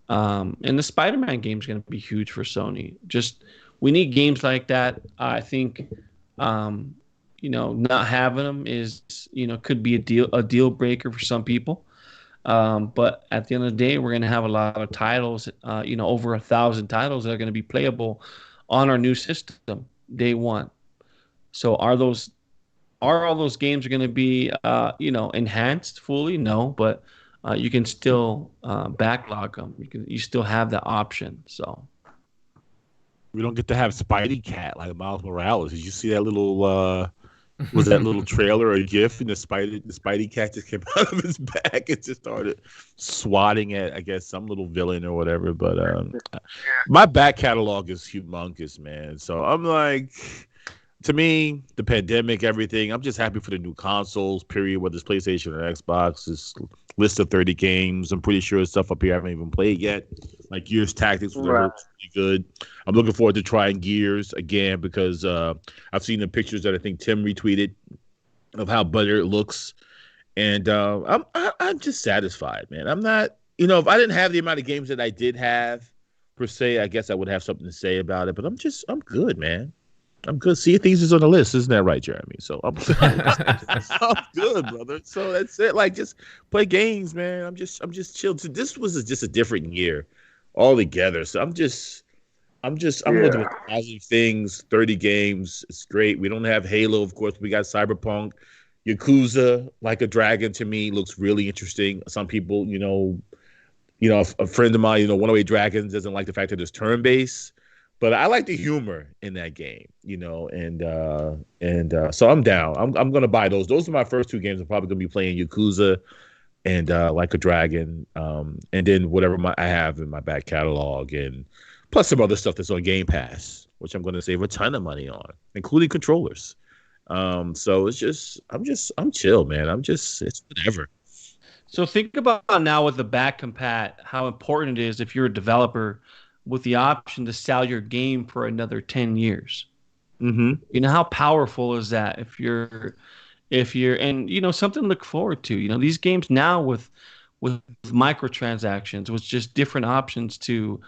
And the Spider-Man game's going to be huge for Sony. Just, we need games like that. I think, not having them is, could be a deal breaker for some people. But at the end of the day, we're going to have a lot of titles, over 1,000 titles that are going to be playable on our new system day one. So are all those games going to be, enhanced fully? No, but you can still backlog them. You still have that option. So we don't get to have Spidey Cat like Miles Morales. Did you see that little? Was that little trailer or GIF, and the Spidey Cat just came out of his back and just started swatting at, I guess, some little villain or whatever. But my back catalog is humongous, man. So I'm like, to me, the pandemic, everything, I'm just happy for the new consoles, period, whether it's PlayStation or Xbox. This list of 30 games. I'm pretty sure there's stuff up here I haven't even played yet. Like Gears Tactics was pretty good. I'm looking forward to trying Gears again because I've seen the pictures that I think Tim retweeted of how better it looks. And I'm just satisfied, man. I'm not, if I didn't have the amount of games that I did have, per se, I guess I would have something to say about it. But I'm good, man. I'm good. Sea of Thieves is on the list, isn't that right, Jeremy? So I'm good, brother. So that's it. Like, just play games, man. I'm just chilled. So this was just a different year altogether. So I'm looking at positive things. 30 games, it's great. We don't have Halo, of course. We got Cyberpunk, Yakuza, Like a Dragon. To me, looks really interesting. Some people, a friend of mine, One Away Dragons doesn't like the fact that it's turn-based. But I like the humor in that game, and so I'm down. I'm gonna buy those. Those are my first two games. I'm probably gonna be playing Yakuza and Like a Dragon, and then whatever I have in my back catalog, and plus some other stuff that's on Game Pass, which I'm gonna save a ton of money on, including controllers. So I'm chill, man. It's whatever. So think about now with the back compat, how important it is if you're a developer. with the option to sell your game for another 10 years. Mm-hmm. You know, how powerful is that if you're and something to look forward to. These games now with microtransactions, with just different options to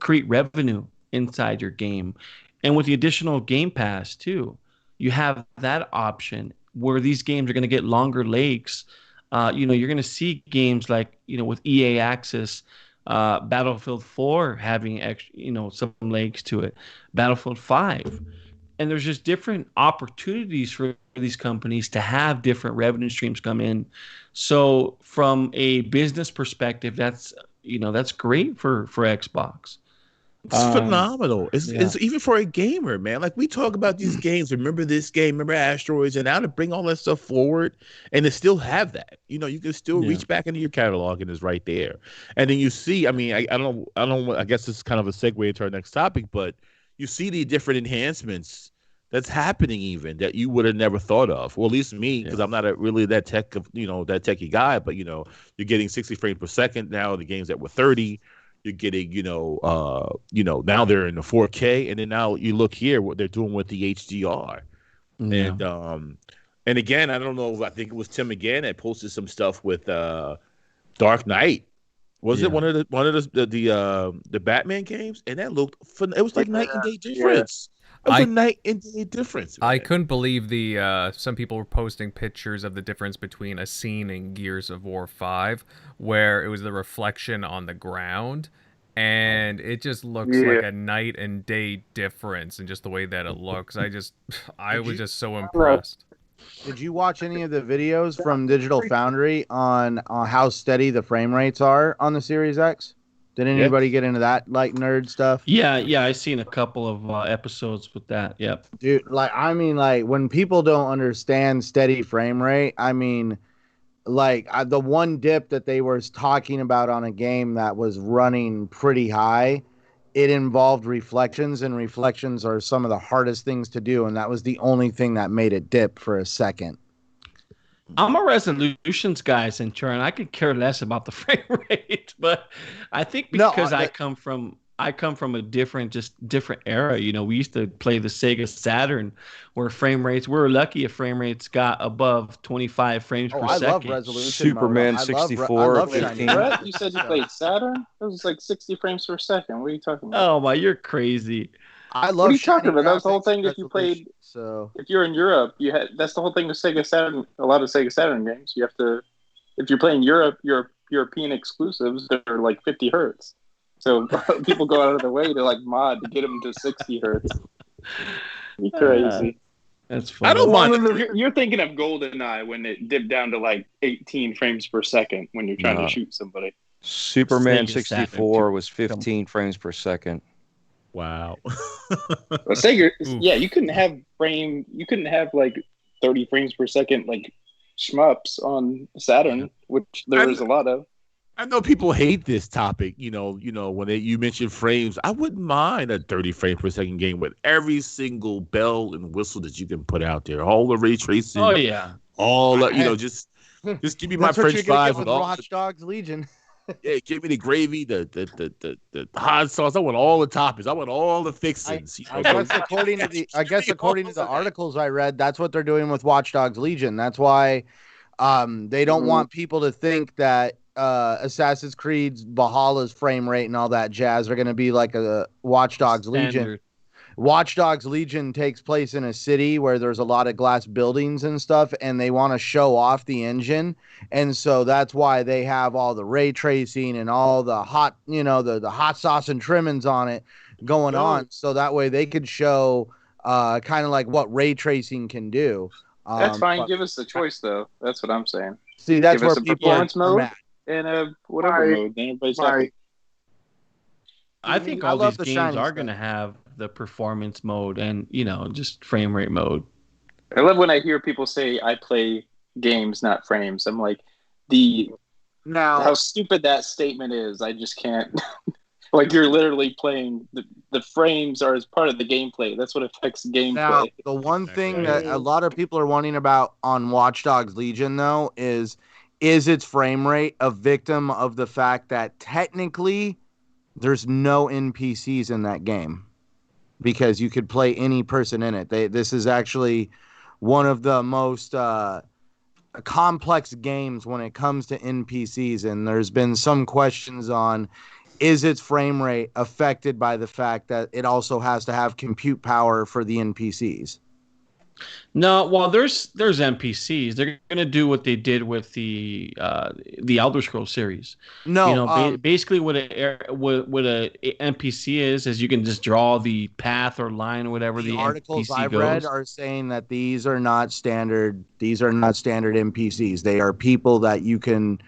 create revenue inside your game, and with the additional Game Pass too, you have that option where these games are going to get longer legs. You're going to see games like with EA Access, Battlefield 4 having some legs to it, Battlefield 5. And there's just different opportunities for these companies to have different revenue streams come in. So from a business perspective, that's great for Xbox. It's phenomenal. It's yeah. even for a gamer, man. Like, we talk about these games. Remember this game? Remember Asteroids? And now to bring all that stuff forward and to still have that, you can still reach back into your catalog and it's right there. And then you see, I mean, I don't know. I guess this is kind of a segue into our next topic, but you see the different enhancements that's happening even that you would have never thought of. Well, at least me, because I'm not really that that techie guy. But you're getting 60 frames per second now. The games that were 30. You're getting, now they're in the 4K, and then now you look here what they're doing with the HDR, and again, I don't know. I think it was Tim again that posted some stuff with Dark Knight. Was it one of the Batman games? And that looked fun. It was like night and day difference. It was a night and day difference. Man. I couldn't believe some people were posting pictures of the difference between a scene in Gears of War 5 where it was the reflection on the ground, and it just looks like a night and day difference in just the way that it looks. I was just so impressed. Did you watch any of the videos from Digital Foundry on how steady the frame rates are on the Series X? Did anybody get into that nerd stuff? Yeah, I've seen a couple of episodes with that. Yep. Dude, when people don't understand steady frame rate, the one dip that they were talking about on a game that was running pretty high, it involved reflections, and reflections are some of the hardest things to do, and that was the only thing that made it dip for a second. I'm a resolutions guy, Centurion. I could care less about the frame rate, but I think because I come from a different era. We used to play the Sega Saturn, where frame rates. We were lucky if frame rates got above 25 frames per second. I love resolution. Superman 64, 15. Brett, you said you played Saturn? It was like 60 frames per second. What are you talking about? Oh my, you're crazy. I love. What are you talking about? That was the whole thing. If you played, if you're in Europe, that's the whole thing with Sega Saturn. A lot of Sega Saturn games, you have to. If you're playing European exclusives, they're like 50 hertz. So people go out of their way to mod to get them to 60 hertz. You crazy? That's funny. I don't mind. You're thinking of GoldenEye when it dipped down to like 18 frames per second when you're trying to shoot somebody. Superman 64 was 15 frames per second. Wow. Well, Sega, you couldn't have like 30 frames per second like shmups on Saturn, which there was a lot of. I know people hate this topic, when you mention frames. I wouldn't mind a 30 frame per second game with every single bell and whistle that you can put out there. All the ray tracing. Oh yeah. All just give me my French fries with all Watchdogs Legion. Yeah, give me the gravy, the hot sauce. I want all the toppings. I want all the fixings. I guess according to the articles I read, that's what they're doing with Watchdogs Legion. That's why they don't want people to think that Assassin's Creed's Valhalla's frame rate and all that jazz are going to be like a Watchdogs Legion. Watchdogs Legion takes place in a city where there's a lot of glass buildings and stuff, and they want to show off the engine. And so that's why they have all the ray tracing and all the hot, the hot sauce and trimmings on it going on. So that way they could show kind of like what ray tracing can do. That's fine. Give us the choice, though. That's what I'm saying. See, that's Give where us a people performance are mode mad. and a whatever mode. Everybody's happy. I think all these games are going to have the performance mode and, just frame rate mode. I love when I hear people say, I play games, not frames. I'm like, how stupid that statement is. I just can't. Like, you're literally playing. The frames are as part of the gameplay. That's what affects gameplay. Now, the one thing that a lot of people are wanting about on Watchdogs Legion, though, is its frame rate a victim of the fact that technically there's no NPCs in that game because you could play any person in it. This is actually one of the most complex games when it comes to NPCs, and there's been some questions on, is its frame rate affected by the fact that it also has to have compute power for the NPCs? No, well, there's NPCs. They're gonna do what they did with the Elder Scrolls series. No, Basically, what a NPC is you can just draw the path or line or whatever the articles NPC I've goes. read are saying that these are not standard. These are not standard NPCs. They are people that you can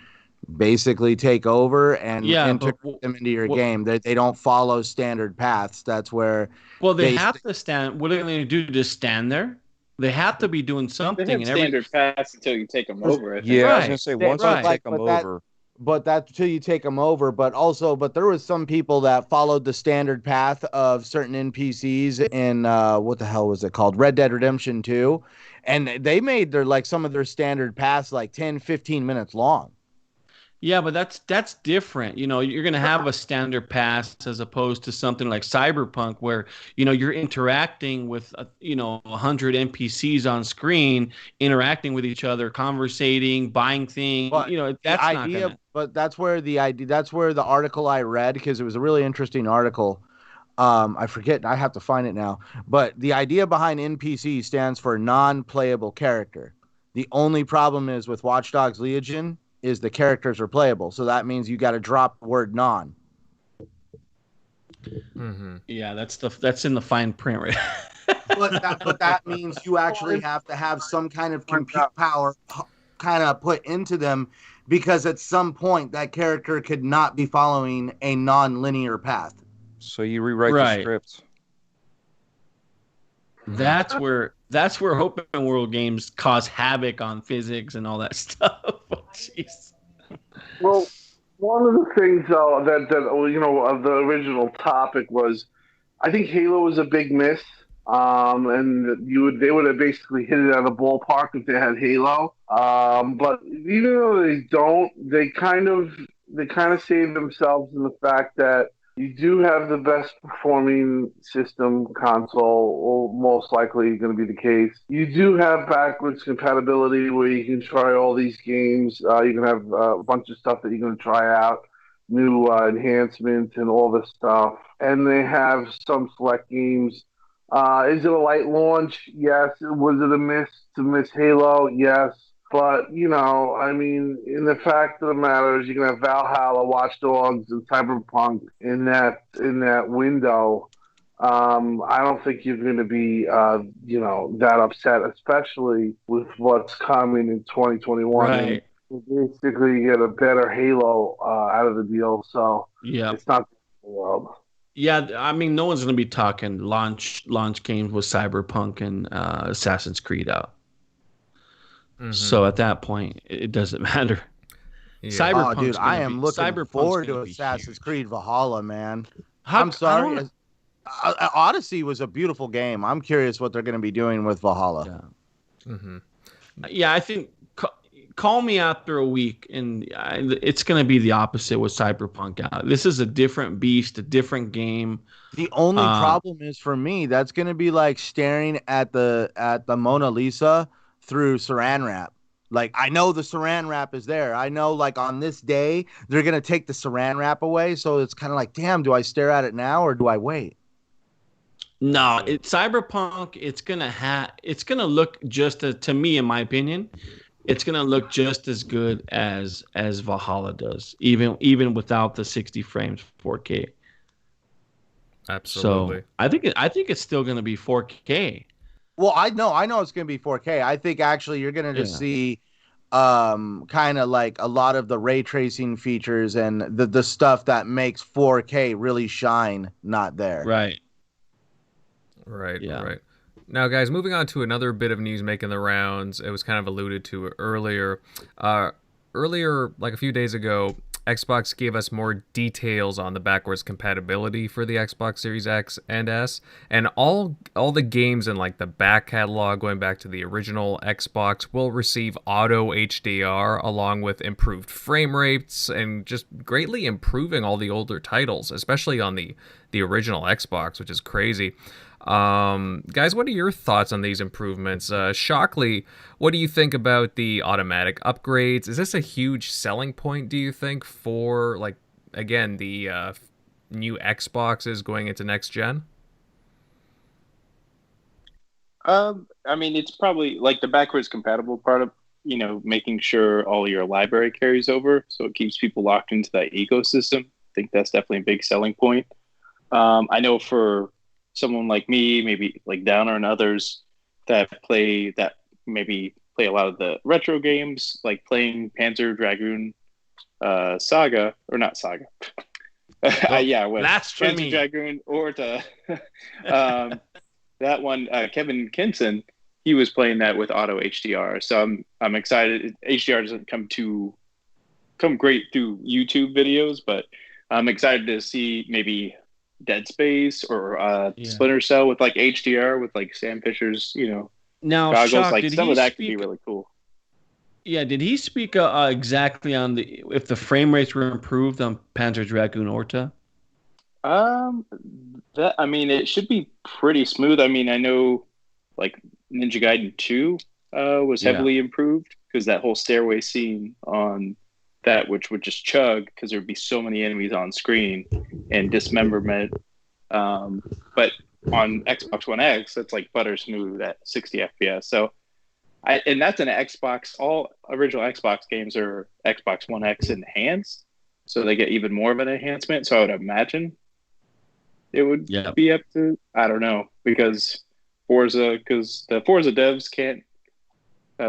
basically take over and integrate them into your game. They don't follow standard paths. That's where. Well, they have to stand. What are they going to do? Just stand there? They have to be doing something. They have standard paths until you take them over. I think. Yeah, I was gonna say once you take them over. But that's till you take them over. But there was some people that followed the standard path of certain NPCs in what the hell was it called? Red Dead Redemption 2. And they made some of their standard paths like 10, 15 minutes long. Yeah, but that's different. You're going to have a standard pass as opposed to something like Cyberpunk where, you're interacting with, 100 NPCs on screen, interacting with each other, conversating, buying things. But that's not gonna... But that's where the article I read, because it was a really interesting article. I forget. I have to find it now. But the idea behind NPC stands for non-playable character. The only problem is with Watchdogs Legion is the characters are playable. So that means you got to drop the word non. Mm-hmm. Yeah, that's in the fine print, right? but that means you actually have to have some kind of compute power kind of put into them, because at some point that character could not be following a non-linear path. So you rewrite the script. That's where open world games cause havoc on physics and all that stuff. Oh, jeez. Well, one of the things that of the original topic was, I think Halo was a big miss, and they would have basically hit it out of the ballpark if they had Halo. But even though they don't, they kind of save themselves in the fact that you do have the best performing system console, or most likely going to be the case. You do have backwards compatibility where you can try all these games. You can have a bunch of stuff that you're going to try out, new enhancements and all this stuff. And they have some select games. Is it a light launch? Yes. Was it a miss to miss Halo? Yes. But, in the fact of the matter is you're going to have Valhalla, Watchdogs, and Cyberpunk in that window. I don't think you're going to be, that upset, especially with what's coming in 2021. Right. You basically get a better Halo out of the deal. So it's not the world. Yeah, no one's going to be talking launch games with Cyberpunk and Assassin's Creed out. Mm-hmm. So at that point, it doesn't matter. Yeah. Cyberpunk, dude, I am looking forward to Assassin's Creed Valhalla, man. I'm sorry. Odyssey was a beautiful game. I'm curious what they're going to be doing with Valhalla. Yeah, yeah, I think call me after a week, and it's going to be the opposite with Cyberpunk out. This is a different beast, a different game. The only problem is for me, that's going to be like staring at the Mona Lisa through saran wrap. Like, I know the saran wrap is there. I know, like, on this day, they're going to take the saran wrap away. So it's kind of like, damn, do I stare at it now or do I wait? No, Cyberpunk, it's going to look just to me, in my opinion, it's going to look just as good as Valhalla does, even without the 60 frames 4K. Absolutely. So I think it's still going to be 4K. Well, I know it's going to be 4K. I think actually you're going to just see kind of like a lot of the ray tracing features and the stuff that makes 4K really shine not there. Right. Yeah. Right. Now, guys, moving on to another bit of news making the rounds. It was kind of alluded to earlier. Like a few days ago, Xbox gave us more details on the backwards compatibility for the Xbox Series X and S, and all the games in like the back catalog going back to the original Xbox will receive auto HDR along with improved frame rates and just greatly improving all the older titles, especially on the original Xbox, which is crazy. Guys, what are your thoughts on these improvements? Shockley, what do you think about the automatic upgrades? Is this a huge selling point, do you think, for, like, again, the new Xboxes going into next gen? I mean, it's probably like the backwards compatible part of, making sure all your library carries over, so it keeps people locked into that ecosystem. I think that's definitely a big selling point. I know for someone like me, maybe like Downer and others that maybe play a lot of the retro games, like playing Panzer Dragoon Saga, or not Saga. Yeah, it was Blasphemy. Panzer Dragoon Orta. That one, Kevin Kinson, he was playing that with auto HDR. So I'm excited. HDR doesn't come great through YouTube videos, but I'm excited to see maybe Dead Space or Splinter Cell with like HDR with like Sam Fisher's, Now, goggles. Shock, Like did some he of that could speak? be really cool. Yeah, did he speak exactly on if the frame rates were improved on Panzer Dragoon Orta? I mean, it should be pretty smooth. I mean, I know like Ninja Gaiden 2 was heavily improved because that whole stairway scene on that, which would just chug because there would be so many enemies on screen and dismemberment. But on Xbox One X, that's like butter smooth at 60 FPS. So, and that's an Xbox. All original Xbox games are Xbox One X enhanced, so they get even more of an enhancement. So I would imagine it would be up to, I don't know, because the Forza devs can't.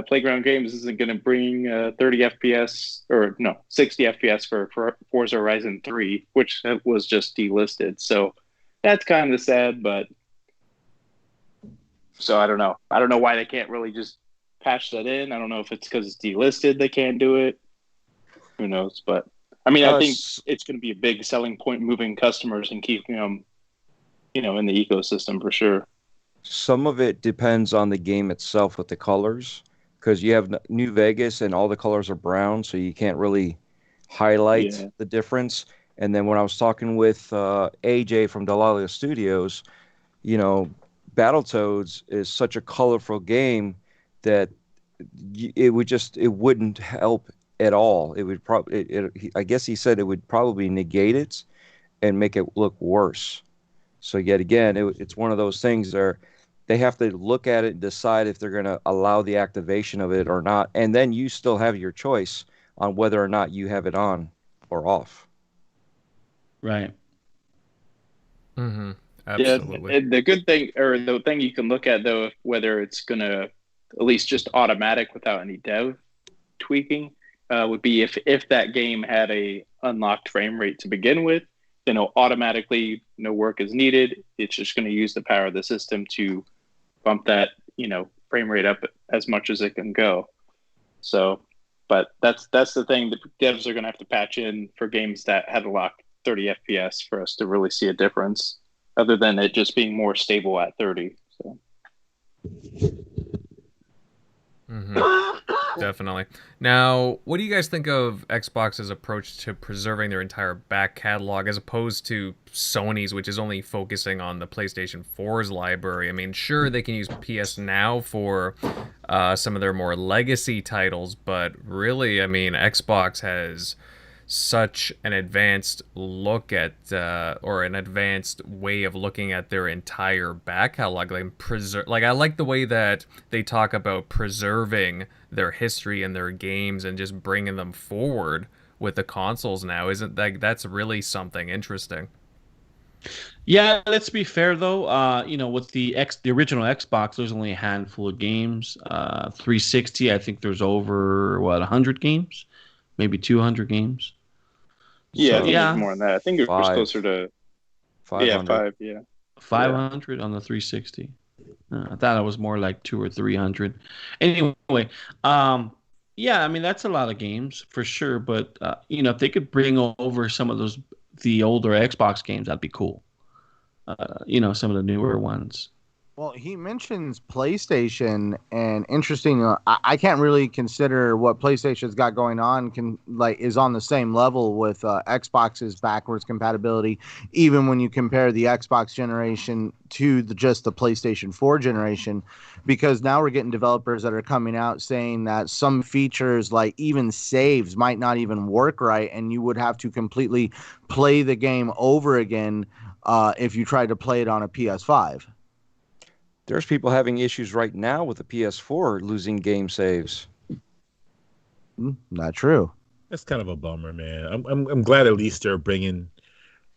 Playground Games isn't going to bring 30 FPS or no 60 FPS for Forza Horizon 3, which was just delisted. So that's kind of sad, but so I don't know. I don't know why they can't really just patch that in. I don't know if it's because it's delisted they can't do it. Who knows? But I mean, I think it's going to be a big selling point, moving customers and keeping them, in the ecosystem for sure. Some of it depends on the game itself with the colors, because you have New Vegas and all the colors are brown, so you can't really highlight the difference. And then when I was talking with AJ from Dalalia Studios, Battletoads is such a colorful game that it wouldn't help at all. It would probably, I guess he said it would probably negate it and make it look worse. So yet again, it's one of those things where they have to look at it and decide if they're going to allow the activation of it or not. And then you still have your choice on whether or not you have it on or off. Right. Mm-hmm. Absolutely. Yeah, the good thing, or the thing you can look at, though, whether it's going to at least just automatic without any dev tweaking, would be if that game had a unlocked frame rate to begin with, automatically no work is needed. It's just going to use the power of the system to bump that, frame rate up as much as it can go. So, but that's the thing that devs are going to have to patch in for games that had a locked 30 FPS for us to really see a difference, other than it just being more stable at 30. So. Mm-hmm. Definitely. Now, what do you guys think of Xbox's approach to preserving their entire back catalog as opposed to Sony's, which is only focusing on the PlayStation 4's library? I mean, sure, they can use PS Now for some of their more legacy titles, but really, I mean, Xbox has such an advanced look at or an advanced way of looking at their entire back catalog. Like I like the way that they talk about preserving their history and their games and just bringing them forward with the consoles now. Isn't that's really something interesting? Yeah, let's be fair though. With the original Xbox, there's only a handful of games. 360, I think there's over 100 games, maybe 200 games. Yeah, I think it was more than that. I think it was closer to 500. 500 on the 360. I thought it was more like 200 or 300. Anyway, Yeah, I mean that's a lot of games for sure. But if they could bring over some of the older Xbox games, that'd be cool. Some of the newer ones. Well, he mentions PlayStation, and interesting. I can't really consider what PlayStation's got going on is on the same level with Xbox's backwards compatibility, even when you compare the Xbox generation to just the PlayStation 4 generation, because now we're getting developers that are coming out saying that some features, like even saves, might not even work right, and you would have to completely play the game over again if you tried to play it on a PS5. There's people having issues right now with the PS4 losing game saves. Not true. That's kind of a bummer, man. I'm glad at least they're bringing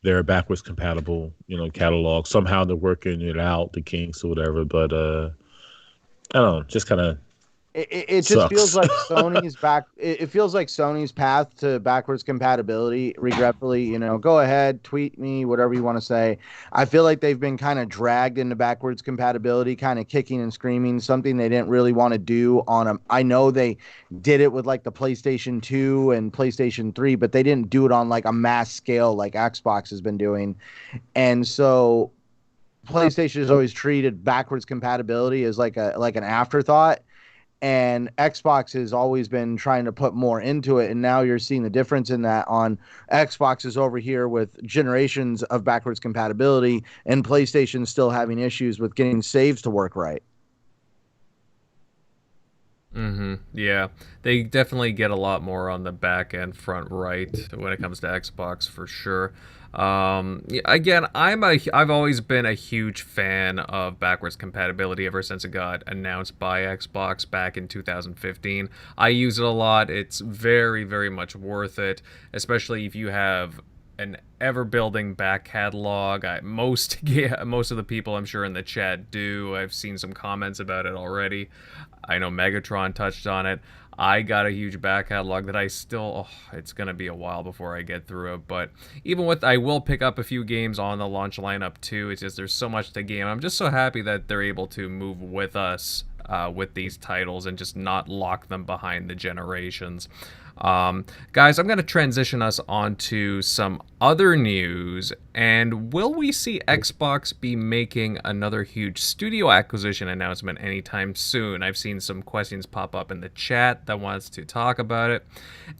their backwards compatible, catalog. Somehow they're working it out, the kinks or whatever. But I don't know, just kind of. It just feels like Sony's back. It feels like Sony's path to backwards compatibility. Regretfully, go ahead, tweet me, whatever you want to say. I feel like they've been kind of dragged into backwards compatibility, kind of kicking and screaming. Something they didn't really want to do on them. I know they did it with like the PlayStation 2 and PlayStation 3, but they didn't do it on like a mass scale like Xbox has been doing. And so PlayStation has always treated backwards compatibility as like an afterthought. And Xbox has always been trying to put more into it, and now you're seeing the difference in that on Xbox is over here with generations of backwards compatibility, and PlayStation still having issues with getting saves to work right. Yeah, they definitely get a lot more on the back end front right when it comes to Xbox for sure. Again, I've always been a huge fan of backwards compatibility ever since it got announced by Xbox back in 2015. I use it a lot. It's very, very much worth it, especially if you have an ever-building back catalog. Most of the people I'm sure in the chat do. I've seen some comments about it already. I know Megatron touched on it. I got a huge back catalog that I still, it's going to be a while before I get through it. But even with, I will pick up a few games on the launch lineup too. It's just, there's so much to game. I'm just so happy that they're able to move with us with these titles and just not lock them behind the generations. Guys, I'm going to transition us onto some other news. And will we see Xbox be making another huge studio acquisition announcement anytime soon? I've seen some questions pop up in the chat that wants to talk about it.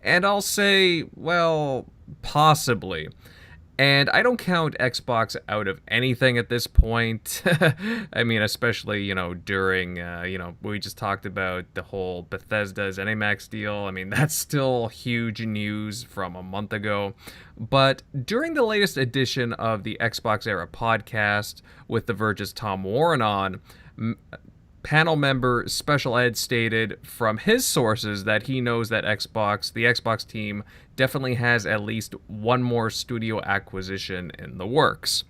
And I'll say, well, possibly. And I don't count Xbox out of anything at this point. I mean, especially, during, we just talked about the whole Bethesda ZeniMax deal. I mean, that's still huge news from a month ago. But during the latest edition of the Xbox Era podcast with The Verge's Tom Warren on, panel member Special Ed stated from his sources that he knows that the Xbox team definitely has at least one more studio acquisition in the works.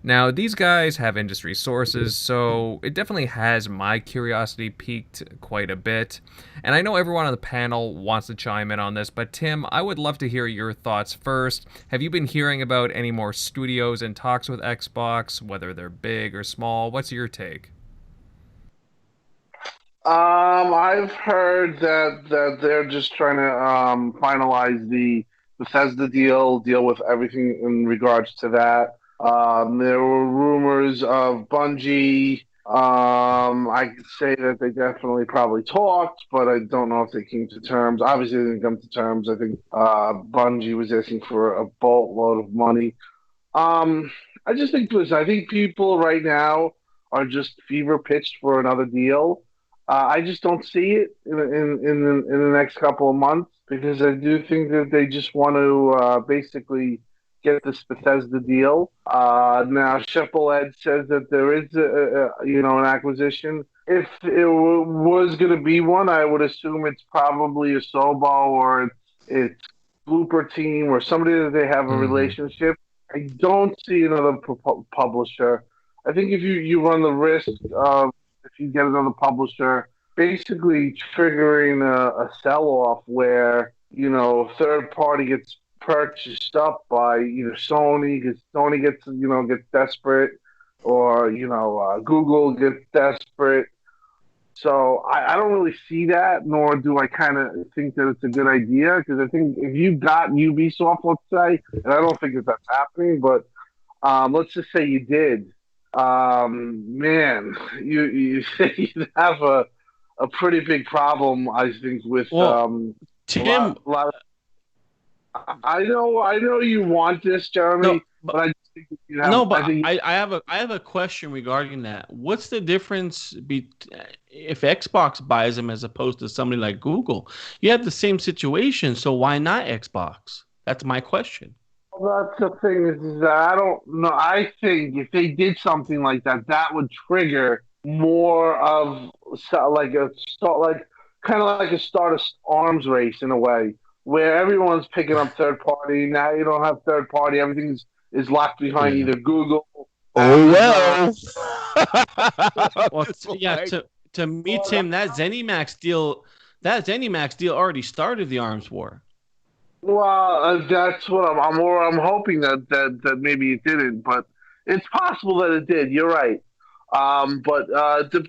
Now, these guys have industry sources, so it definitely has my curiosity piqued quite a bit. And I know everyone on the panel wants to chime in on this, but Tim, I would love to hear your thoughts first. Have you been hearing about any more studios in talks with Xbox, whether they're big or small? What's your take? I've heard that they're just trying to finalize the Bethesda deal with everything in regards to that. There were rumors of Bungie. I could say that they definitely probably talked, but I don't know if they came to terms. Obviously, they didn't come to terms. I think Bungie was asking for a boatload of money. I just think, listen, I think people right now are just fever pitched for another deal. I just don't see it in the next couple of months because I do think that they just want to basically get this Bethesda deal. Now, Sheppel Ed says that there is an acquisition. If it was going to be one, I would assume it's probably a Sobo or it's Blooper Team or somebody that they have a relationship. I don't see another publisher. I think if you run the risk of if you get another publisher, basically triggering a sell-off where, a third party gets purchased up by Sony, because Sony gets desperate, or, Google gets desperate. So I don't really see that, nor do I kind of think that it's a good idea, because I think if you got Ubisoft, let's say, and I don't think that that's happening, but let's just say you did, man, you you'd have a pretty big problem, I think, with Well, a Tim, a lot of, I know you want this, no, Jeremy, but but I just think that you have, no, I but think I have a question regarding that. What's the difference if Xbox buys them as opposed to somebody like Google? You have the same situation, so why not Xbox? That's my question. that's the thing is that I don't know. I think if they did something like that, that would trigger more of like a start, like kind of like a start of arms race in a way, where everyone's picking up third party. Now you don't have third party. Everything is locked behind Yeah. either Google, Oh Amazon. well. Well, Just yeah. like, To me, Tim, that ZeniMax deal already started the arms war. Well, that's what I'm hoping that maybe it didn't, but it's possible that it did. You're right. But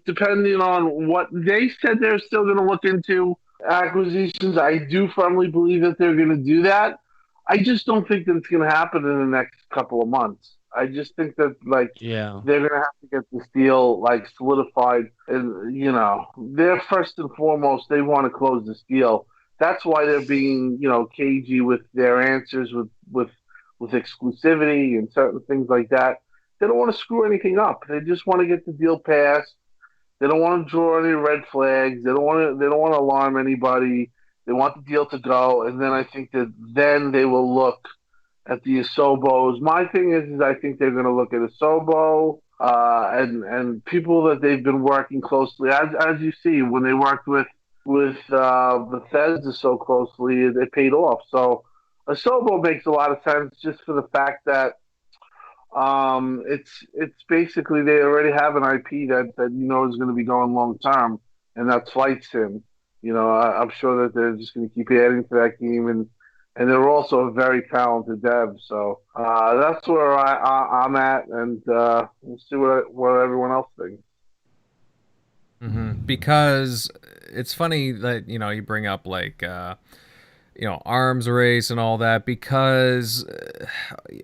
depending on what they said, they're still going to look into acquisitions. I do firmly believe that they're going to do that. I just don't think that it's going to happen in the next couple of months. I just think that like Yeah. they're going to have to get this deal like solidified, and they're first and foremost they want to close this deal. That's why they're being cagey with their answers with exclusivity and certain things like that. They don't want to screw anything up. They just want to get the deal passed. They don't want to draw any red flags. They don't want to alarm anybody. They want the deal to go, and then I think that then they will look at the Asobos. My thing is I think they're going to look at Asobo and people that they've been working closely. As you see, when they worked with Bethesda so closely, it paid off. So Asobo makes a lot of sense just for the fact that it's basically they already have an IP that is going to be going long term, and that's Flight Sim. I'm sure that they're just going to keep adding to that game, and they're also a very talented dev. So that's where I'm at, and we'll see what everyone else thinks. Because it's funny that you bring up like arms race and all that, because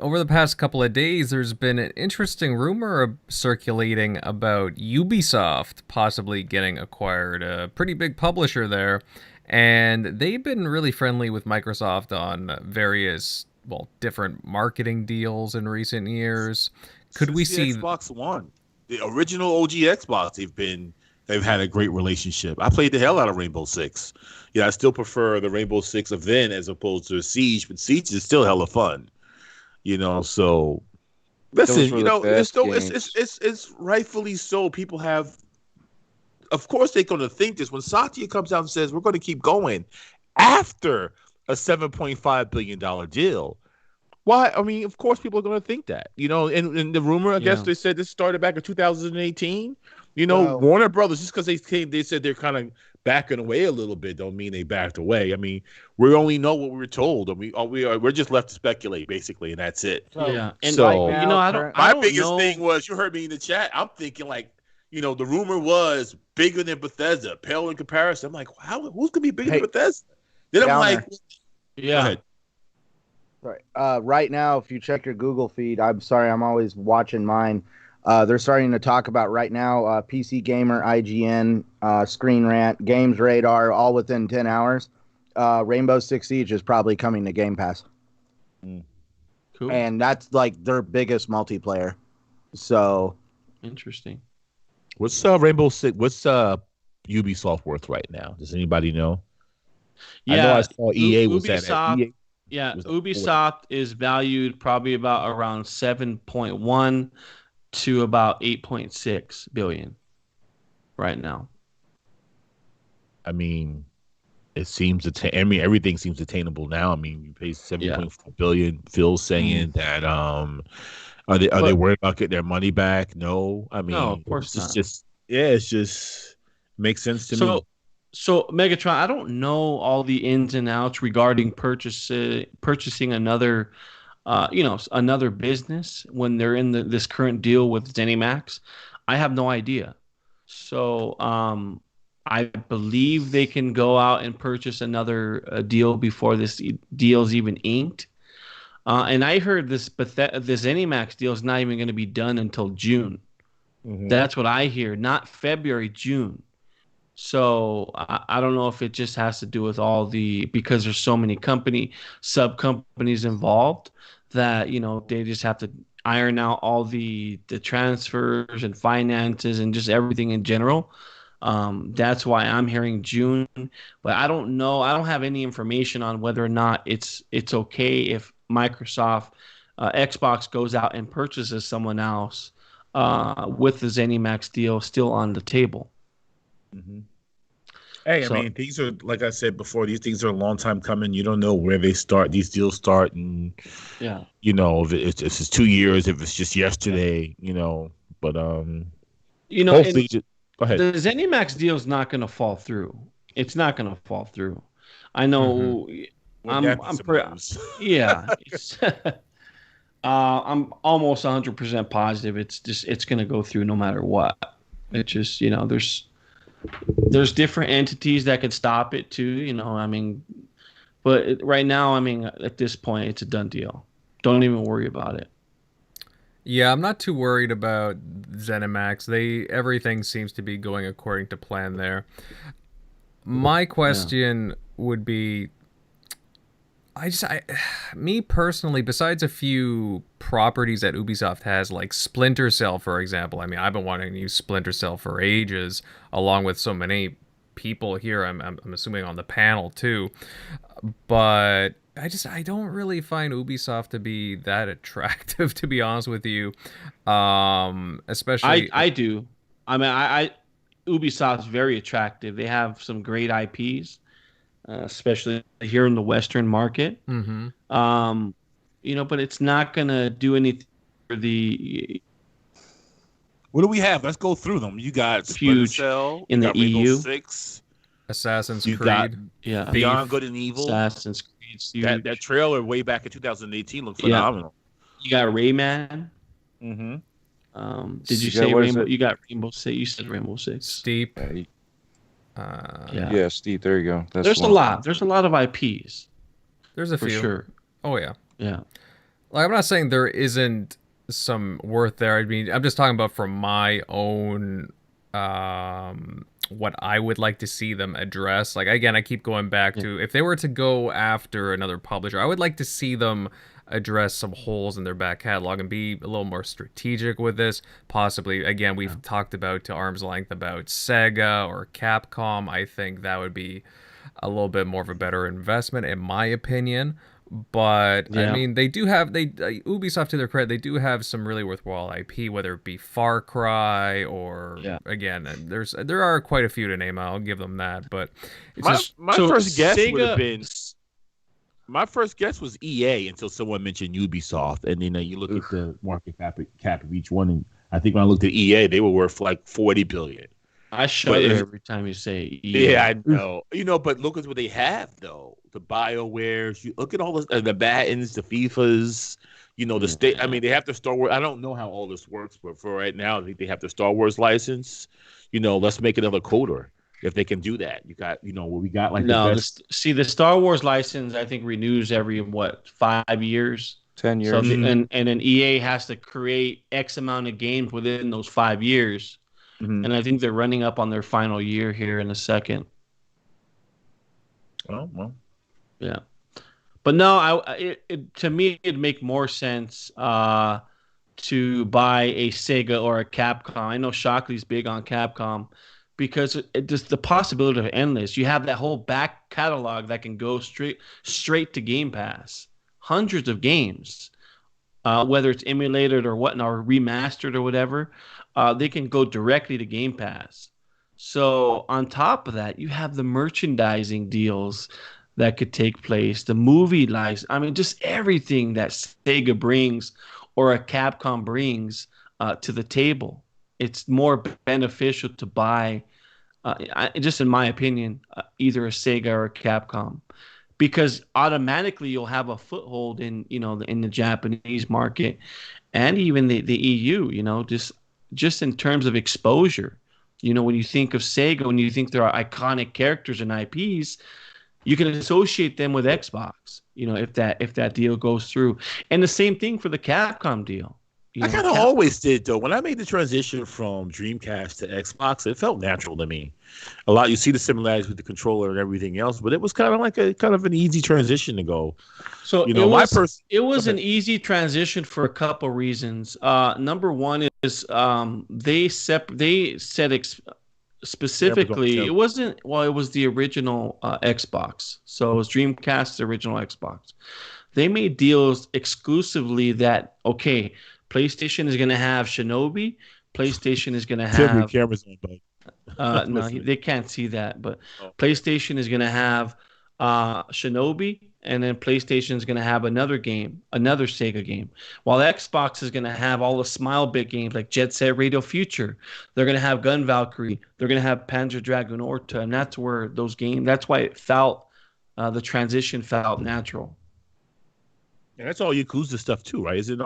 over the past couple of days there's been an interesting rumor circulating about Ubisoft possibly getting acquired, a pretty big publisher there, and they've been really friendly with Microsoft on various different marketing deals in recent years. Could we since the see Xbox One, the original OG Xbox? They've had a great relationship. I played the hell out of Rainbow Six. Yeah, I still prefer the Rainbow Six of then as opposed to Siege, but Siege is still hella fun. So listen, Those were the it's best still games. it's rightfully so. People have, of course, they're going to think this when Satya comes out and says we're going to keep going after a $7.5 billion deal. Why? I mean, of course, people are going to think that. And the rumor, I guess they said this started back in 2018. Well- Warner Brothers, just because they said they're kind of backing away a little bit, don't mean they backed away. I mean, we only know what we were told, and we're just left to speculate, basically, and that's it. Yeah. And So- Right now, I don't My I don't biggest know. thing was, you heard me in the chat, I'm thinking like, the rumor was bigger than Bethesda, pale in comparison. I'm like, who's gonna be bigger Hey, than Bethesda? Then I'm Downer. like, go Yeah. ahead. Right. Right now, if you check your Google feed, I'm sorry, I'm always watching mine. They're starting to talk about right now PC Gamer, IGN, Screen Rant, Games Radar, all within 10 hours. Rainbow Six Siege is probably coming to Game Pass. Cool. And that's like their biggest multiplayer. So, Interesting. What's Rainbow Six? What's Ubisoft worth right now? Does anybody know? I know I saw EA was at Ubisoft. EA. Yeah, was at Ubisoft is valued probably about around 7.1 to about 8.6 billion right now. I mean, it seems everything seems attainable now. I mean, you pay 7.4 billion. Phil's saying that are they worried about getting their money back? No, I mean, No, of course it's not. it's just makes sense to me. So Megatron, I don't know all the ins and outs regarding purchasing another, another business when they're in this current deal with ZeniMax. I have no idea. So I believe they can go out and purchase another deal before this deal's even inked. And I heard this ZeniMax deal is not even going to be done until June. Mhm. That's what I hear, not February, June. So I don't know if it just has to do with because there's so many sub companies involved that, they just have to iron out all the transfers and finances and just everything in general. That's why I'm hearing June, but I don't know. I don't have any information on whether or not it's okay if Microsoft Xbox goes out and purchases someone else with the ZeniMax deal still on the table. Mm-hmm. Hey, So- I mean, these are, like I said before, these things are a long time coming. You don't know where these deals start, and Yeah. if it's 2 years, if it's just yesterday, but hopefully, go ahead. The ZeniMax deal is not going to fall through. It's not going to fall through. I know. Wouldn't that be I'm some pretty. news? Yeah. I'm almost 100% positive it's going to go through no matter what. It's just, there's different entities that could stop it too, I mean, but right now, I mean, at this point, it's a done deal. Don't even worry about it. Yeah, I'm not too worried about ZeniMax. Everything seems to be going according to plan there. My question would be, me personally, besides a few properties that Ubisoft has, like Splinter Cell, for example. I mean, I've been wanting to use Splinter Cell for ages, along with so many people here. I'm assuming on the panel too, but I don't really find Ubisoft to be that attractive, to be honest with you. Especially, I do. I mean, Ubisoft's very attractive. They have some great IPs. Especially here in the Western market. Mm-hmm. But it's not gonna do anything for the. What do we have? Let's go through them. You got Splinter Cell in the EU. Rainbow Six, Assassin's you Creed, got Beyond Good and Evil. Assassin's Creed. That trailer way back in 2018 looked phenomenal. You got Rayman. Mm-hmm. Did you say Rainbow? You got Rainbow Six. You said Rainbow Six. Steep. Yeah, Steve. There you go. There's a lot. There's a lot of IPs. There's a few. For sure. Oh yeah. Yeah. Like, I'm not saying there isn't some worth there. I mean, I'm just talking about from my own, what I would like to see them address. Like, again, I keep going back to, if they were to go after another publisher, I would like to see them address some holes in their back catalog and be a little more strategic with this. Possibly, again, we've talked about to arm's length about Sega or Capcom. I think that would be a little bit more of a better investment, in my opinion. But I mean, they do have Ubisoft, to their credit, they do have some really worthwhile IP, whether it be Far Cry or again, there are quite a few to name. I'll give them that. But it's my first guess would have been. My first guess was EA until someone mentioned Ubisoft, and then you look at the market cap of each one, and I think when I looked at EA, they were worth like $40 billion. I shudder every time you say EA. Yeah, I know. But look at what they have, though. The BioWares. You look at all the Battens, the FIFAs. The state. I mean, they have the Star Wars. I don't know how all this works, but for right now, I think they have the Star Wars license. Let's make another Coder. If they can do that, you got, we got like the Star Wars license, I think renews every 5 years, 10 years, so and then EA has to create X amount of games within those 5 years, and I think they're running up on their final year here in a second. Oh well, yeah, but no, to me it'd make more sense to buy a Sega or a Capcom. I know Shockley's big on Capcom. Because just the possibility of endless. You have that whole back catalog that can go straight to Game Pass. Hundreds of games, whether it's emulated or whatnot, or remastered or whatever, they can go directly to Game Pass. So on top of that, you have the merchandising deals that could take place, the movie license. I mean, just everything that Sega brings or a Capcom brings to the table. It's more beneficial to buy, just in my opinion, either a Sega or a Capcom, because automatically you'll have a foothold in in the Japanese market and even the EU. Just in terms of exposure When you think of Sega, when you think there are iconic characters and IPs, you can associate them with Xbox. If that deal goes through, and the same thing for the Capcom deal. I kind of always did, though. When I made the transition from Dreamcast to Xbox, it felt natural to me. A lot, you see the similarities with the controller and everything else, but it was kind of like an easy transition to go. So it was an easy transition for a couple reasons. Number one is they said specifically, it was the original Xbox. So it was Dreamcast, the original Xbox. They made deals exclusively that, okay, PlayStation is going to have Shinobi. PlayStation is going to have... cameras on, no, they can't see that, but PlayStation is going to have Shinobi, and then PlayStation is going to have another Sega game, while Xbox is going to have all the Smile-Bit games like Jet Set Radio Future. They're going to have Gun Valkyrie. They're going to have Panzer Dragoon Orta, and that's where that's why it felt, the transition felt natural. And that's all Yakuza stuff too, right? Is that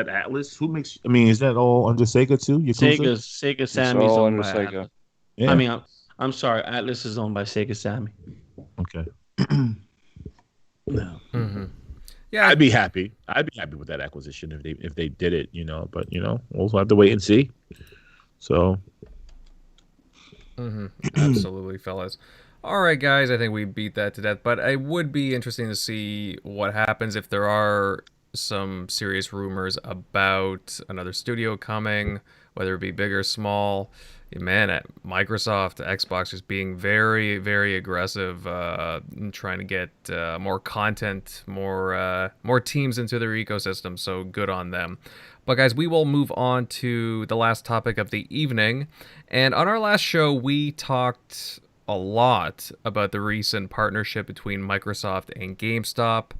Atlas? Is that all under Sega too? Yakuza? Sega Sammy's owned by Sega. Atlas. Yeah. I'm sorry, Atlas is owned by Sega Sammy. Okay. No. Mm-hmm. Yeah, I'd be happy with that acquisition if they did it, but we'll have to wait and see. So absolutely, fellas. All right, guys, I think we beat that to death, but it would be interesting to see what happens if there are some serious rumors about another studio coming, whether it be big or small. Man, at Microsoft, Xbox is being very, very aggressive in trying to get more content, more teams into their ecosystem, so good on them. But guys, we will move on to the last topic of the evening. And on our last show, we talked a lot about the recent partnership between Microsoft and GameStop.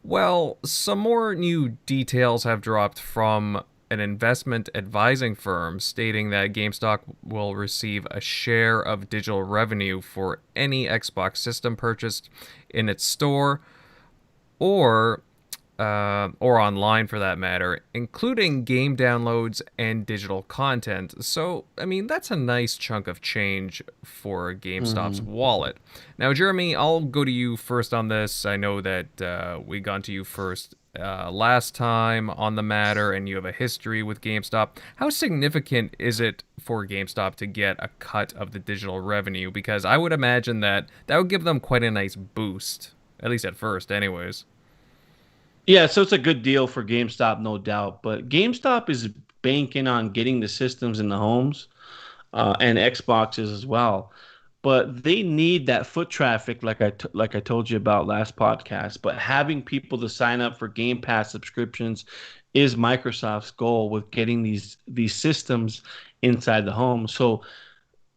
Well, some more new details have dropped from an investment advising firm stating that GameStop will receive a share of digital revenue for any Xbox system purchased in its store or online for that matter, including game downloads and digital content. So, that's a nice chunk of change for GameStop's wallet. Now, Jeremy, I'll go to you first on this. I know that we got to you first last time on the matter, and you have a history with GameStop. How significant is it for GameStop to get a cut of the digital revenue? Because I would imagine that would give them quite a nice boost, at least at first anyways. Yeah, so it's a good deal for GameStop, no doubt. But GameStop is banking on getting the systems in the homes and Xboxes as well. But they need that foot traffic, like I told you about last podcast. But having people to sign up for Game Pass subscriptions is Microsoft's goal with getting these systems inside the home. So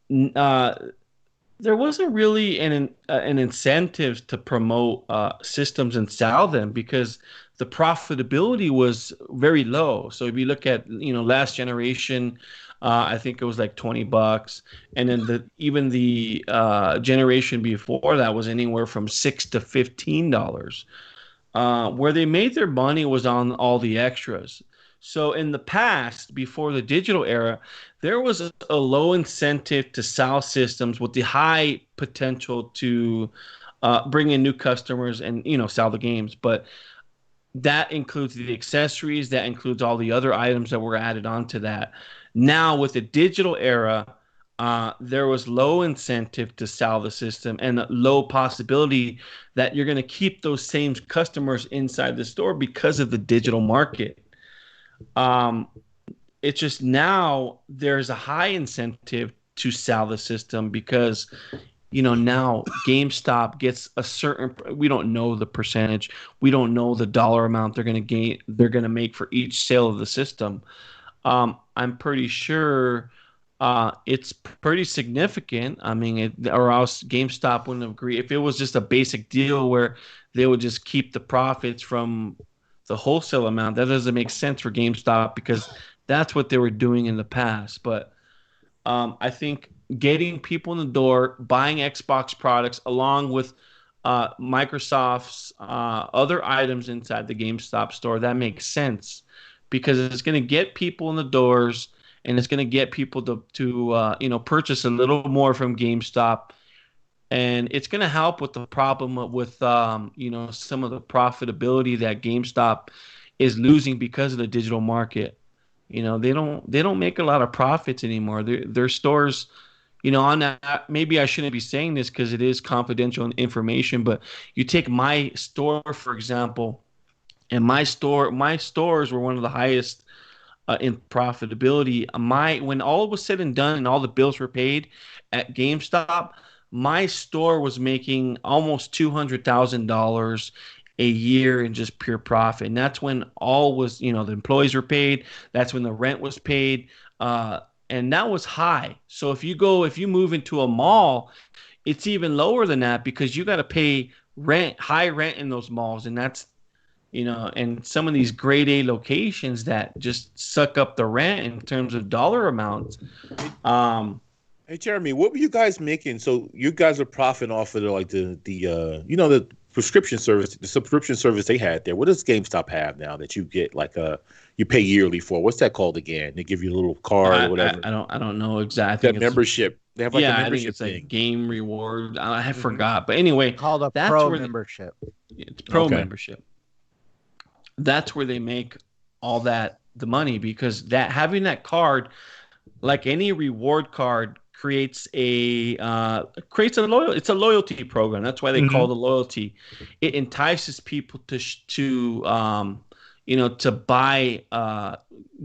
there wasn't really an incentive to promote systems and sell them because the profitability was very low. So if you look at last generation, I think it was like $20, and then even the generation before that was anywhere from $6 to $15. Where they made their money was on all the extras. So in the past, before the digital era, there was a low incentive to sell systems with the high potential to bring in new customers and sell the games. But that includes the accessories, that includes all the other items that were added onto that. Now with the digital era, there was low incentive to sell the system and low possibility that you're going to keep those same customers inside the store because of the digital market. It's just now there's a high incentive to sell the system because now GameStop gets a certain, we don't know the percentage, we don't know the dollar amount they're going to make for each sale of the system. I'm pretty sure it's pretty significant. Or else GameStop wouldn't agree. If it was just a basic deal where they would just keep the profits from the wholesale amount, that doesn't make sense for GameStop because that's what they were doing in the past. But I think getting people in the door, buying Xbox products along with Microsoft's other items inside the GameStop store, that makes sense because it's going to get people in the doors and it's going to get people to purchase a little more from GameStop, and it's going to help with the problem with some of the profitability that GameStop is losing because of the digital market. They don't make a lot of profits anymore. Their stores, on that, maybe I shouldn't be saying this because it is confidential information, but you take my store, for example, and my stores were one of the highest in profitability. When all was said and done and all the bills were paid at GameStop, my store was making almost $200,000 a year in just pure profit. And that's when all was, the employees were paid. That's when the rent was paid. And that was high. So if you move into a mall, it's even lower than that because you got to pay high rent in those malls. And that's, and some of these grade A locations that just suck up the rent in terms of dollar amounts. Hey Jeremy, what were you guys making? So you guys are profiting off of the prescription service, the subscription service they had there. What does GameStop have now that you get you pay yearly for? What's that called again? They give you a little card or whatever. I don't know exactly. That membership. They have a membership I think it's thing. like game reward. I forgot, but anyway, called a pro membership. It's pro membership. That's where they make all the money because having that card, like any reward card, creates a loyalty program. That's why they call it loyalty. It entices people to buy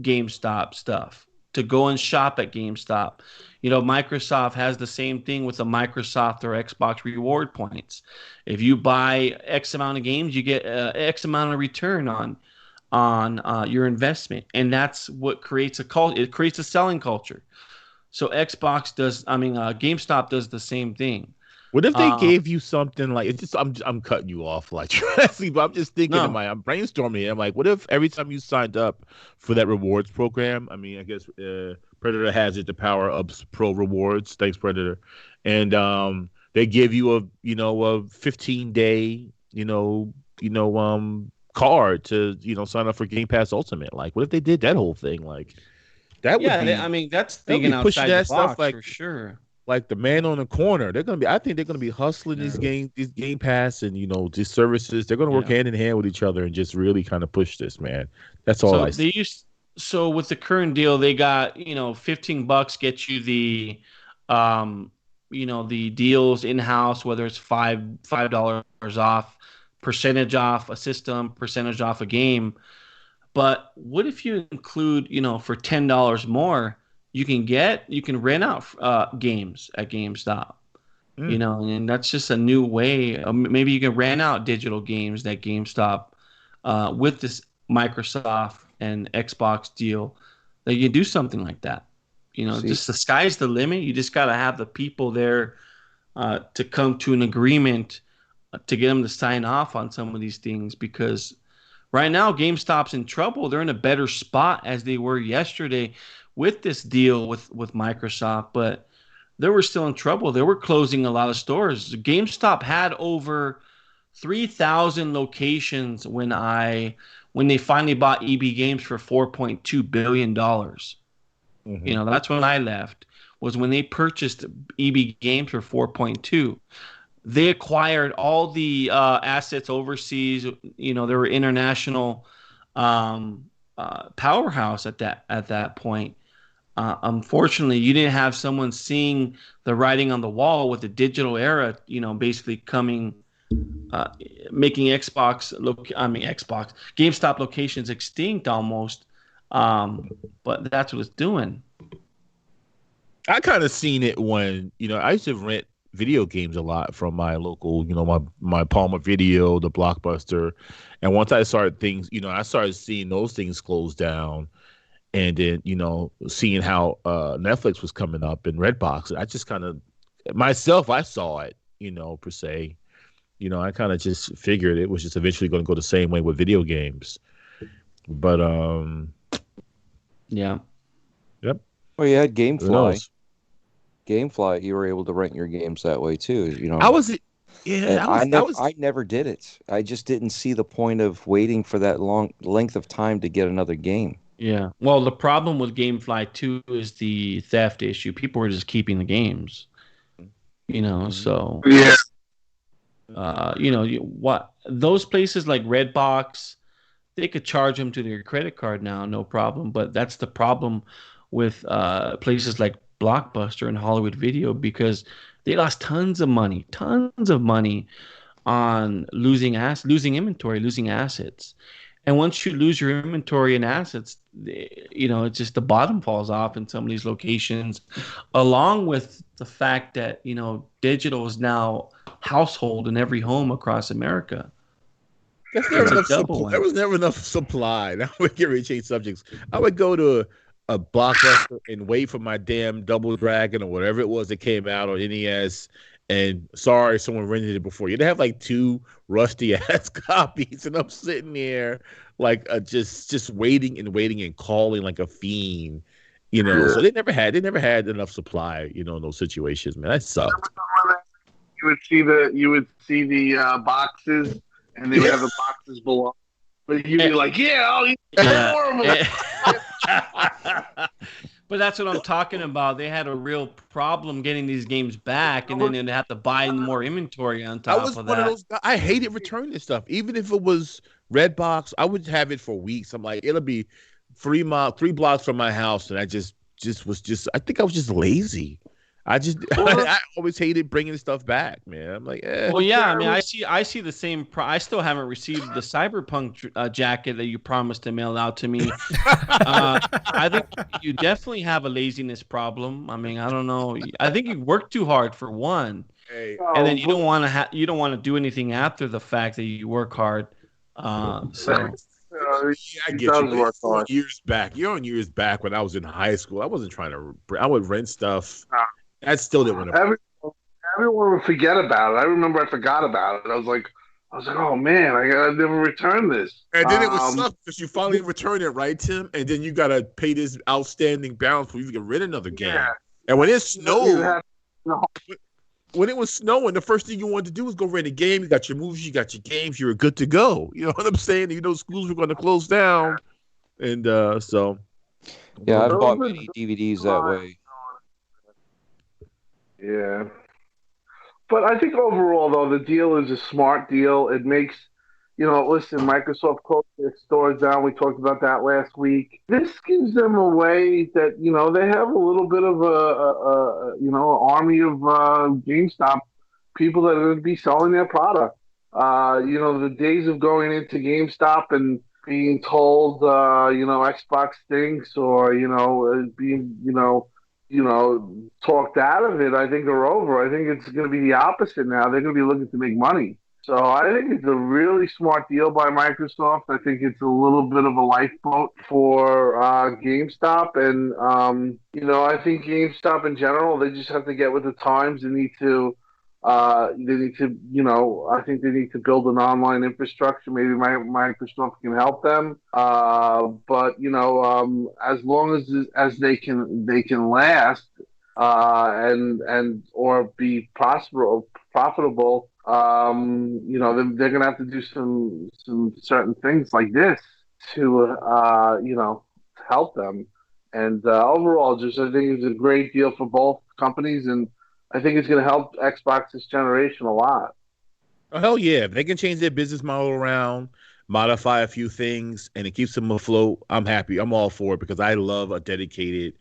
GameStop stuff, to go and shop at GameStop. Microsoft has the same thing with the Microsoft or Xbox reward points. If you buy X amount of games, you get X amount of return on your investment, and that's what creates a culture. It creates a selling culture. So GameStop does the same thing. What if they gave you something like it's just I'm cutting you off like but I'm just thinking I'm brainstorming here. I'm like, what if every time you signed up for that rewards program? I mean, I guess Predator has it, the Power Ups Pro Rewards. Thanks, Predator. And they give you a 15-day card to sign up for Game Pass Ultimate. Like, what if they did that whole thing? Like, that would be. That's thinking outside the box for sure. Like the man on the corner, I think they're gonna be hustling these Game Pass and these services. They're gonna work hand in hand with each other and just really kind of push this, man. That's all I see. So with the current deal, they got $15 gets you the the deals in house, whether it's $5 off, percentage off a system, percentage off a game. But what if you include for $10 more? You can rent out games at GameStop, and that's just a new way. Maybe you can rent out digital games at GameStop with this Microsoft and Xbox deal. That you can do something like that. Just the sky's the limit. You just got to have the people there to come to an agreement to get them to sign off on some of these things because right now GameStop's in trouble. They're in a better spot as they were yesterday with this deal with Microsoft, but they were still in trouble. They were closing a lot of stores. GameStop had over 3,000 locations when they finally bought EB Games for $4.2 billion. That's when I left, was when they purchased EB Games for 4.2. They acquired all the assets overseas. They were international powerhouse at that point. Unfortunately, you didn't have someone seeing the writing on the wall with the digital era, basically coming, making GameStop locations extinct almost. But that's what it's doing. I kind of seen it when, I used to rent video games a lot from my local, my Palmer Video, the Blockbuster. And once I started I started seeing those things close down. And then, seeing how Netflix was coming up in Redbox, I just kind of, myself, I saw it, per se. I kind of just figured it was just eventually going to go the same way with video games. But, yeah. Yep. Well, you had GameFly. GameFly, you were able to rent your games that way, too. I never did it. I just didn't see the point of waiting for that long length of time to get another game. Yeah. Well, the problem with GameFly too is the theft issue. People were just keeping the games. So Yeah. what those places like Redbox, they could charge them to their credit card now, no problem. But that's the problem with places like Blockbuster and Hollywood Video, because they lost tons of money on losing inventory, losing assets. And once you lose your inventory and assets, it's just the bottom falls off in some of these locations, along with the fact that, digital is now household in every home across America. That's never enough supply. There was never enough supply. Now we're getting ready to change subjects. I would go to a Blockbuster and wait for my damn Double Dragon or whatever it was that came out on NES. And sorry, someone rented it before you. They have like 2 rusty ass copies, and I'm sitting there like just waiting and calling like a fiend, So they never had enough supply, in those situations, man. That sucked. You would see the boxes, and they would have the boxes below. But you'd be like, I'll eat horrible. But that's what I'm talking about. They had a real problem getting these games back, and then they'd have to buy more inventory on top of that. One of those guys. I hated returning this stuff. Even if it was Redbox, I would have it for weeks. I'm like, it'll be 3 blocks from my house, and I I think I was just lazy. I always hated bringing stuff back, man. I'm like, Well, yeah, I mean, I see the same. I still haven't received the Cyberpunk jacket that you promised to mail out to me. I think you definitely have a laziness problem. I mean, I don't know. I think you work too hard for one, and then you don't want to do anything after the fact that you work hard. I get you. Years back, years back when I was in high school, I wasn't trying to. I would rent stuff. I still didn't want to. Everyone would forget about it. I remember I forgot about it. I was like, oh man, I never returned this. And then it was suck because you finally returned it, right, Tim? And then you gotta pay this outstanding balance before you can rent another game. Yeah. And when it snowed, when it was snowing, the first thing you wanted to do was go rent a game. You got your movies, you got your games, you were good to go. You know what I'm saying? Schools were going to close down, and so. Yeah, I bought many DVDs that way. Yeah. But I think overall, though, the deal is a smart deal. It makes, listen, Microsoft closed their stores down. We talked about that last week. This gives them a way that, they have a little bit of an army of GameStop people that are going to be selling their product. The days of going into GameStop and being told, Xbox stinks or, being, talked out of it, I think are over. I think it's going to be the opposite now. They're going to be looking to make money. So I think it's a really smart deal by Microsoft. I think it's a little bit of a lifeboat for GameStop. And, I think GameStop in general, they just have to get with the times. They need to, I think they need to build an online infrastructure. Maybe Microsoft can help them. But as long as they can last, and or be profitable, they're gonna have to do some certain things like this to help them. And overall, I think it's a great deal for both companies, and I think it's going to help Xbox this generation a lot. Oh, hell yeah. If they can change their business model around, modify a few things, and it keeps them afloat, I'm happy. I'm all for it because I love a dedicated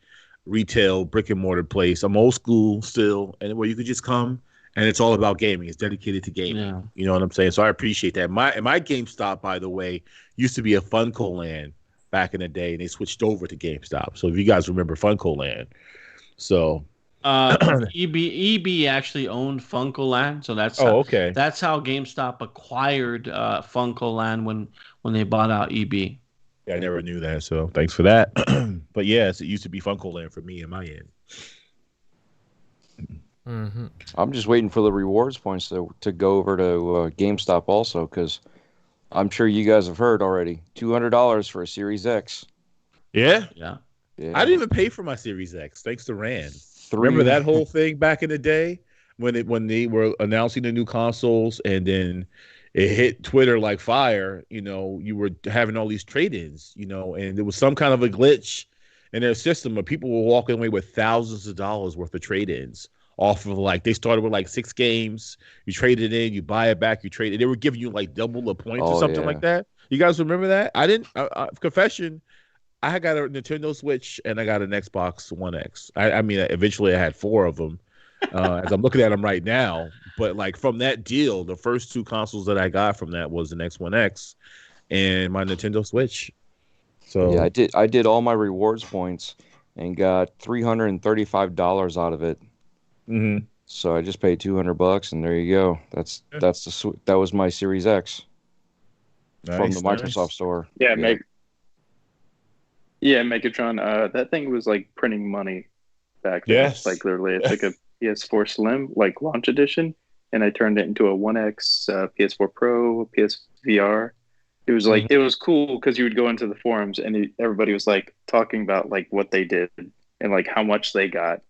retail brick and mortar place. I'm old school still, and where you could just come and it's all about gaming. It's dedicated to gaming. Yeah. You know what I'm saying? So I appreciate that. My GameStop, by the way, used to be a Funko Land back in the day, and they switched over to GameStop. So if you guys remember Funko Land. So EB actually owned Funko Land, so that's okay. That's how GameStop acquired Funko Land when they bought out EB. Yeah, I never knew that, so thanks for that. But yes, it used to be Funko Land for me in my end. Mm-hmm. I'm just waiting for the rewards points to go over to GameStop also, because I'm sure you guys have heard already. $200 for a Series X. Yeah. I didn't even pay for my Series X, thanks to Rand. Remember that whole thing back in the day when they were announcing the new consoles, and then it hit Twitter like fire. You were having all these trade-ins, and there was some kind of a glitch in their system, but people were walking away with thousands of dollars worth of trade-ins off of they started with 6 games. You trade it in, you buy it back, you trade it. They were giving you double the points or something like that. You guys remember that? I didn't. Confession. I got a Nintendo Switch and I got an Xbox One X. I mean, eventually I had 4 of them. As I'm looking at them right now, but from that deal, the first 2 consoles that I got from that was an X1 X and my Nintendo Switch. So yeah, I did all my rewards points and got $335 out of it. Mm-hmm. So I just paid $200, and there you go. That was my Series X from the Microsoft Store. Yeah, Megatron. That thing was printing money back then. Yes. Literally, it's like a PS4 Slim, launch edition, and I turned it into a 1X, PS4 Pro, PSVR. It was it was cool because you would go into the forums and everybody was talking about what they did and how much they got,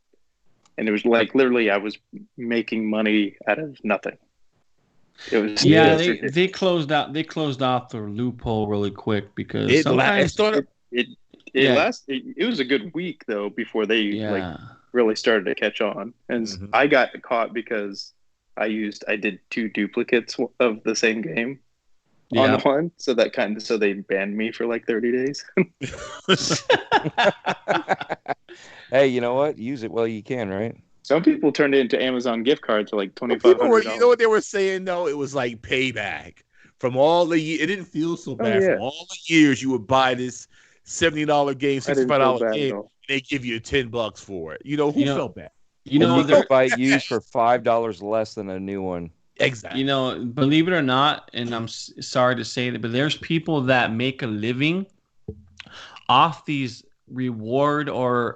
and it was literally I was making money out of nothing. It was they closed off the loophole really quick because it was a good week though before they really started to catch on, and I got caught because I did 2 duplicates of the same game on one, so they banned me for 30 days. Hey, you know what? Use it while you can, right? Some people turned it into Amazon gift cards for $2,500. You know what they were saying though? It was payback from all the years. It didn't feel so bad from all the years you would buy this $70 game, $65 game, and they give you $10 for it. Who felt bad? You could buy it used for $5 less than a new one. Exactly. Believe it or not, and I'm sorry to say that, but there's people that make a living off these reward or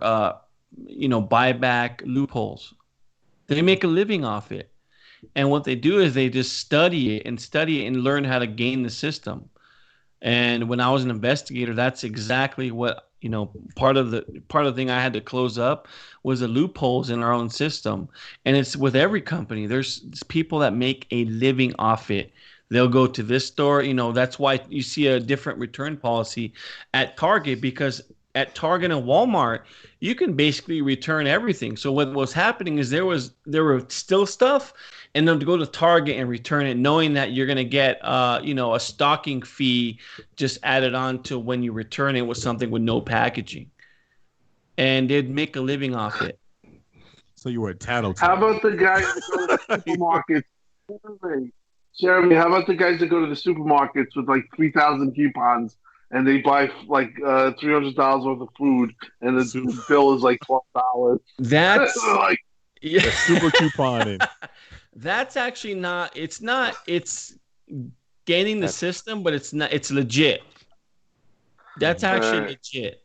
buyback loopholes. They make a living off it, and what they do is they just study it and learn how to game the system. And when I was an investigator, that's exactly what part of the thing I had to close up was the loopholes in our own system. And it's with every company. There's people that make a living off it. They'll go to this store. That's why you see a different return policy at Target, because at Target and Walmart, you can basically return everything. So what was happening is there were still stuff, and then to go to Target and return it, knowing that you're going to get a stocking fee just added on to when you return it with something with no packaging, and they'd make a living off it. So you were a tattletale. How about the guys that go to the supermarkets? Jeremy, how about the guys that go to the supermarkets with 3,000 coupons and they buy $300 worth of food and the bill is $12? That's super couponing. That's actually not. It's gaining the system, but it's not. It's legit. That's actually legit.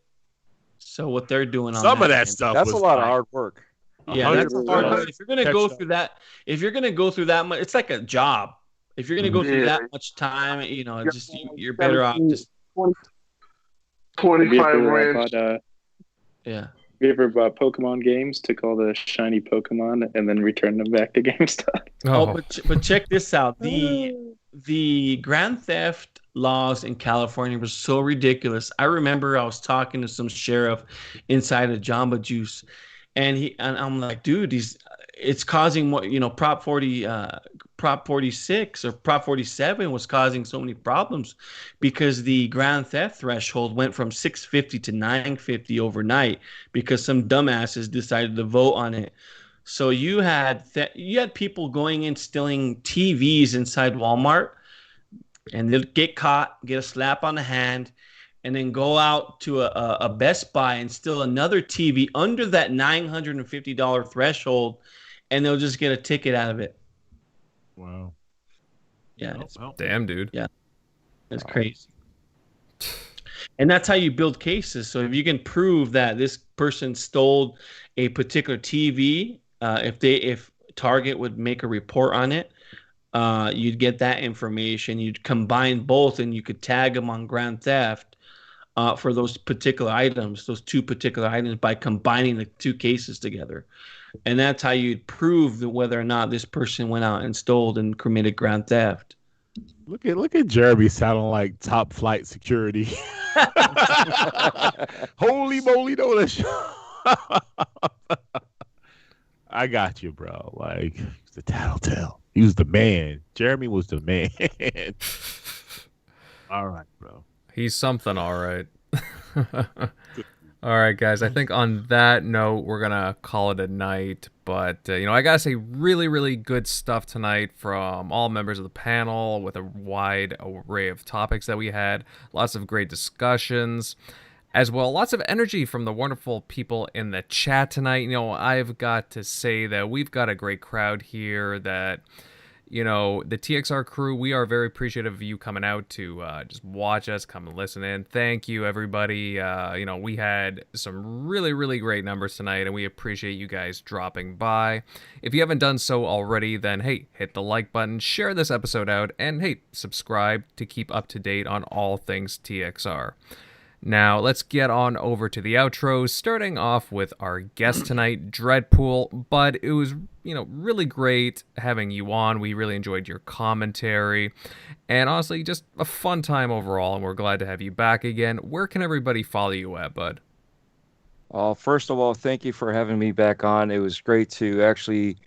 So what they're doing on some of that stuff, that's a lot of hard work. Yeah, that's hard work. If you're gonna go through that, much, it's like a job. If you're gonna go through that much time, you're better off just 25 rand. Yeah. Have you ever bought Pokemon games, took all the shiny Pokemon, and then returned them back to GameStop? But check this out. The Grand Theft laws in California were so ridiculous. I remember I was talking to some sheriff inside of Jamba Juice, and I'm like, dude, it's causing what, Prop 46 or Prop 47 was causing so many problems because the Grand Theft threshold went from 650 to 950 overnight because some dumbasses decided to vote on it. So you had people going in stealing TVs inside Walmart, and they'll get caught, get a slap on the hand, and then go out to a Best Buy and steal another TV under that $950 threshold, and they'll just get a ticket out of it. Wow. Yeah. Damn, dude. Yeah. It's crazy. And that's how you build cases. So if you can prove that this person stole a particular TV, if Target would make a report on it, you'd get that information. You'd combine both, and you could tag them on Grand Theft for those particular items, those 2 particular items, by combining the 2 cases together. And that's how you'd prove whether or not this person went out and stole and committed Grand Theft. Look at Jeremy sounding like top flight security. Holy moly, no, that's I got you, bro. Like, he's the tattletale. He was the man. Jeremy was the man. All right, bro. He's something, all right. All right, guys. I think on that note, we're going to call it a night. But, I got to say, really, really good stuff tonight from all members of the panel with a wide array of topics that we had. Lots of great discussions. As well, lots of energy from the wonderful people in the chat tonight. I've got to say that we've got a great crowd here that... the TXR crew, we are very appreciative of you coming out to just watch us, come and listen in. Thank you, everybody. We had some really, really great numbers tonight, and we appreciate you guys dropping by. If you haven't done so already, then, hey, hit the like button, share this episode out, and, hey, subscribe to keep up to date on all things TXR. Now, let's get on over to the outros, starting off with our guest tonight, DREADPOOL. Bud, it was, really great having you on. We really enjoyed your commentary. And honestly, just a fun time overall, and we're glad to have you back again. Where can everybody follow you at, Bud? First of all, thank you for having me back on. It was great to actually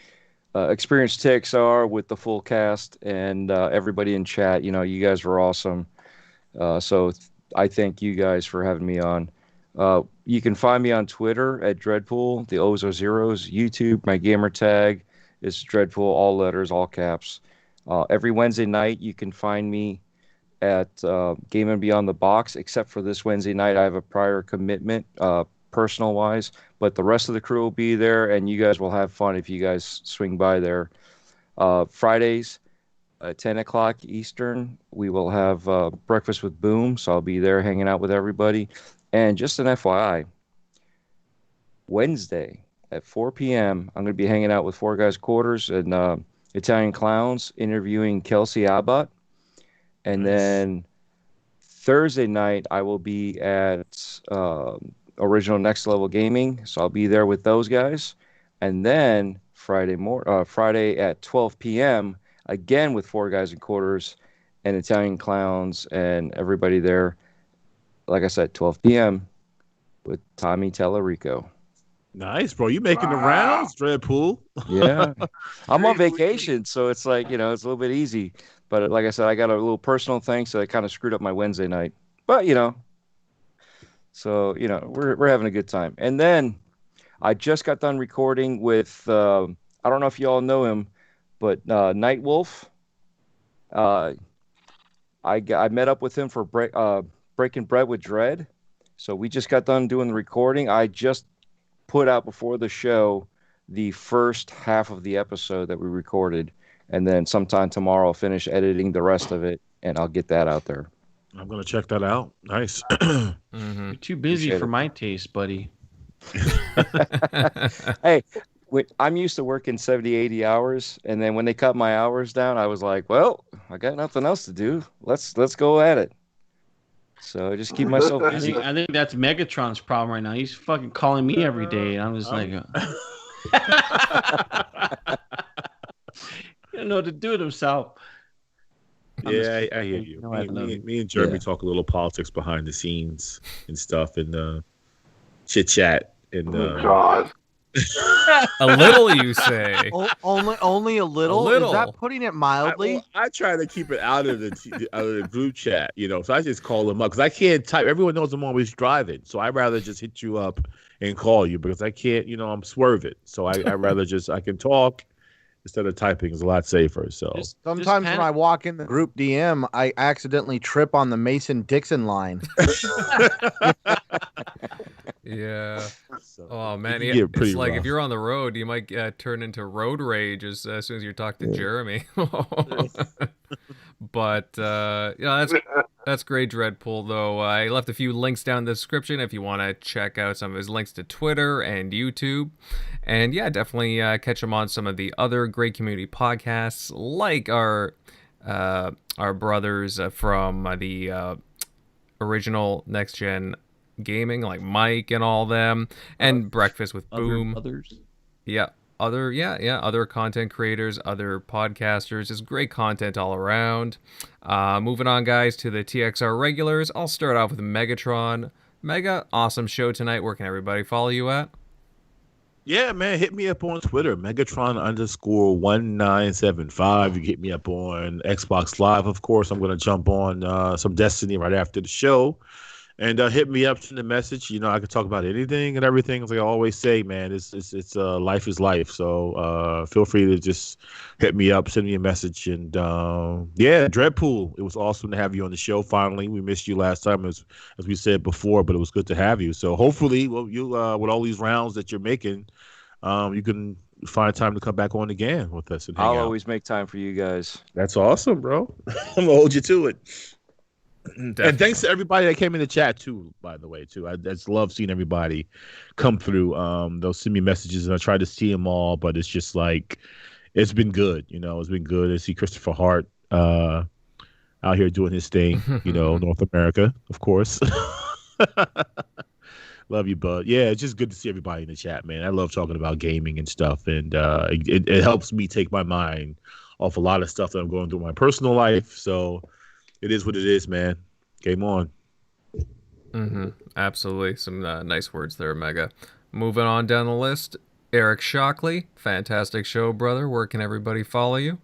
experience TXR with the full cast and everybody in chat. You guys were awesome. So I thank you guys for having me on. You can find me on Twitter at DREADPOOL. The O's are zeros. YouTube, my gamer tag is DREADPOOL, all letters, all caps. Every Wednesday night, you can find me at Game and Beyond the Box, except for this Wednesday night. I have a prior commitment, personal-wise, but the rest of the crew will be there, and you guys will have fun if you guys swing by there. Fridays, at 10 o'clock Eastern, we will have Breakfast with Boom, so I'll be there hanging out with everybody. And just an FYI, Wednesday at 4 p.m., I'm going to be hanging out with Four Guys Quarters and Italian Clowns, interviewing Kelsey Abbott. And then Thursday night, I will be at Original Next Level Gaming, so I'll be there with those guys. And then Friday at 12 p.m., again with Four Guys and Quarters and Italian Clowns and everybody there. Like I said, 12 p.m. with Tommy Tellerico. Nice, bro. You making the rounds, DREADPOOL. Yeah. I'm on vacation, so it's like, it's a little bit easy. But like I said, I got a little personal thing, so I kind of screwed up my Wednesday night. But, so, we're having a good time. And then I just got done recording with, I don't know if you all know him, but Nightwolf, I met up with him for Breaking Bread with Dread. So we just got done doing the recording. I just put out before the show the first half of the episode that we recorded. And then sometime tomorrow I'll finish editing the rest of it, and I'll get that out there. I'm going to check that out. Nice. You're too busy for my taste, buddy. Hey, I'm used to working 70, 80 hours, and then when they cut my hours down, I was like, well, I got nothing else to do. Let's go at it. So I just keep myself busy. I think that's Megatron's problem right now. He's fucking calling me every day, and I'm just like, he don't know what to do with himself. I hear you. Me and Jeremy talk a little politics behind the scenes and stuff, and chit chat and. God. A little, you say? Only a little? A little. Is that putting it mildly? I try to keep it out of the group chat, so I just call them up because I can't type. Everyone knows I'm always driving, so I'd rather just hit you up and call you because I can't, I'm swerving. So I rather I can talk instead of typing. Is a lot safer. So Sometimes when I walk in the group DM, I accidentally trip on the Mason-Dixon line. Yeah. So, oh man, it's like rough. if you're on the road, you might turn into road rage as soon as you talk to Jeremy. But that's great, DREADPOOL. Though I left a few links down in the description if you want to check out some of his links to Twitter and YouTube. And yeah, definitely catch him on some of the other great community podcasts, like our brothers from the original Next Gen Gaming, like Mike and all them, and Breakfast with Boom. Others. Yeah. other content creators, other podcasters. Just great content all around. Moving on, guys, to the TXR regulars. I'll start off with Megatron. Mega, awesome show tonight. Where can everybody follow you at? Yeah, man, hit me up on Twitter, Megatron_1975. You can hit me up on Xbox Live, of course. I'm going to jump on some Destiny right after the show. And hit me up, send a message. You know, I can talk about anything and everything. Like I always say, man, it's life is life. So feel free to just hit me up, send me a message. And DREADPOOL, it was awesome to have you on the show. Finally, we missed you last time, as we said before, but it was good to have you. So hopefully, you with all these rounds that you're making, you can find time to come back on again with us and hang I'll out. always make time for you guys. That's awesome, bro. I'm gonna hold you to it. Definitely. And thanks to everybody that came in the chat too, by the way, too. I just love seeing everybody come through. They'll send me messages and I try to see them all, but it's just like, it's been good. You know, it's been good to see Christopher Hart out here doing his thing, you know, North America, of course. Love you, bud. Yeah, it's just good to see everybody in the chat, man. I love talking about gaming and stuff, and it helps me take my mind off a lot of stuff that I'm going through in my personal life. So it is what it is, man. Game on. Absolutely. Some nice words there, Mega. Moving on down the list, Eric Shockley. Fantastic show, brother. Where can everybody follow you?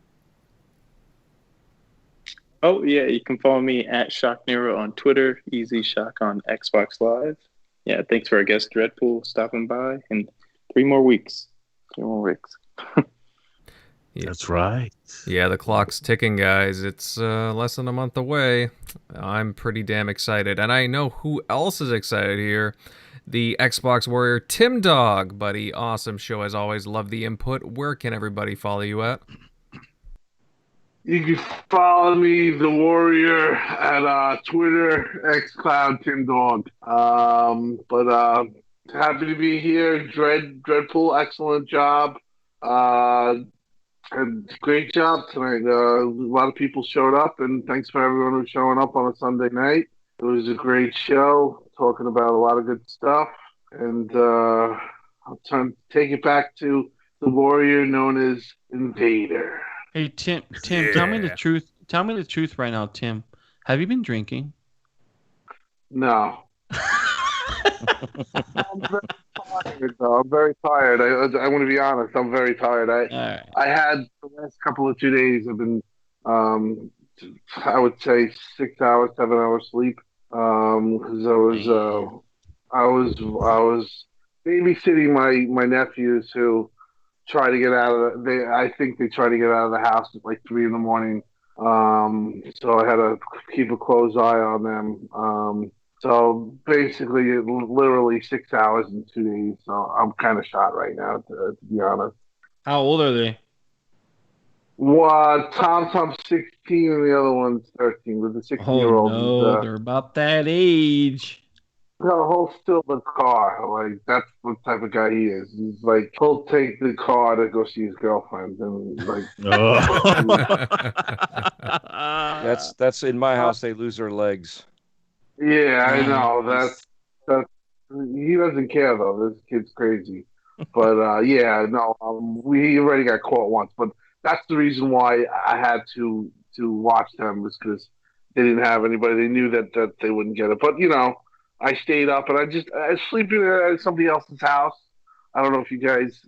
Oh, yeah, you can follow me at ShockNero on Twitter, Easy Shock on Xbox Live. Yeah, thanks for our guest, DREADPOOL, stopping by. And 3 more weeks. 3 more weeks. Yeah. That's right. Yeah, the clock's ticking, guys. It's less than a month away. I'm pretty damn excited. And I know who else is excited here. The Xbox Warrior, Tim Dog, buddy. Awesome show, as always. Love the input. Where can everybody follow you at? You can follow me, the Warrior, at Twitter, xCloud, Tim Dog. But happy to be here. DREADPOOL, excellent job. And great job tonight. A lot of people showed up, and thanks for everyone who's showing up on a Sunday night. It was a great show, talking about a lot of good stuff. And I'll take it back to the Warrior known as Invader. Hey Tim, Yeah. tell me the truth. Tell me the truth right now, Tim. Have you been drinking? No. I'm very tired, though. I'm very tired. I want to be honest. I'm very tired. All right. I had the last couple of 2 days. I've been, I would say 6 hours, 7 hours sleep. Because I was babysitting my nephews who try to get out of I think they try to get out of the house at like 3 a.m. So I had to keep a close eye on them. So basically, literally 6 hours in 2 days. So I'm kind of shot right now, to be honest. How old are they? Tom's 16 and the other one's 13. With the 16-year-old, no, they're about that age. he'll steal the car. Like, that's what type of guy he is. He's like, he'll take the car to go see his girlfriend, and like, That's in my house. They lose their legs. yeah, I know. That's he doesn't care though. This kid's crazy. But we already got caught once. But that's the reason why I had to watch them, was because they didn't have anybody. They knew that they wouldn't get it. But I stayed up, and I was sleeping at somebody else's house. I don't know if you guys.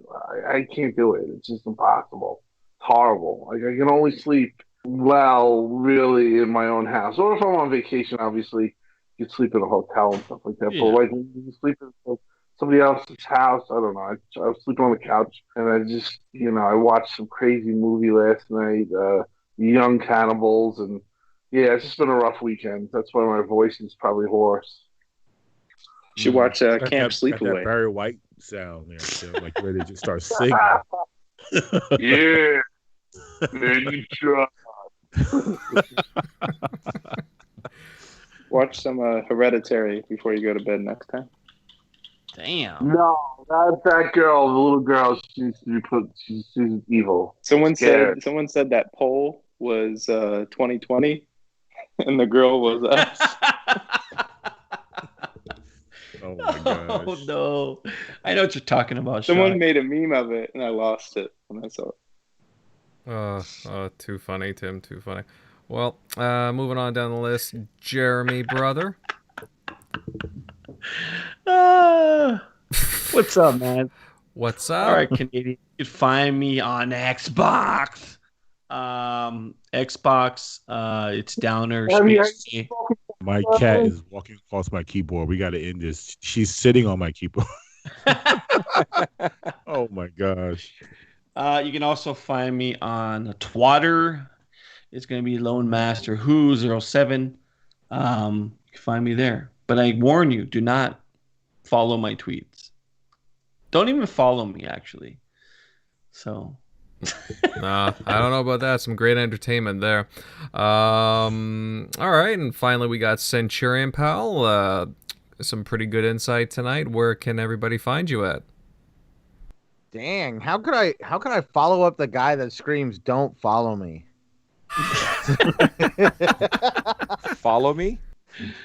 I can't do it. It's just impossible. It's horrible. Like, I can only sleep well, really, in my own house, or if I'm on vacation, obviously. You could sleep in a hotel and stuff like that. Yeah. But like, when you sleep in somebody else's house, I don't know. I was sleeping on the couch, and I just, I watched some crazy movie last night, Young Cannibals, and yeah, it's just been a rough weekend. That's why my voice is probably hoarse. You should watch Camp Got that Sleepaway. Barry White sound there, so, like where they just start singing. Yeah, man, you try. Watch some Hereditary before you go to bed next time. Damn. No, that girl, the little girl, she's evil. Someone Scared. said that poll was 2020, and the girl was us. Oh my gosh. Oh no, I know what you're talking about. Someone Sean. made a meme of it, and I lost it when I saw it. Too funny, Tim. Too funny. Well, moving on down the list, Jeremy, brother. What's up, man? What's All up? right, Canadian. You can find me on Xbox. Xbox. It's Downer. Have you Space. My cat is walking across my keyboard. We got to end this. She's sitting on my keyboard. Oh my gosh. You can also find me on Twitter. It's going to be Lone Master Who 07. You can find me there. But I warn you, do not follow my tweets. Don't even follow me, actually. So. Nah, I don't know about that. Some great entertainment there. All right, and finally we got Centurion, pal. Some pretty good insight tonight. Where can everybody find you at? Dang, how could I follow up the guy that screams "Don't follow me"? Follow me.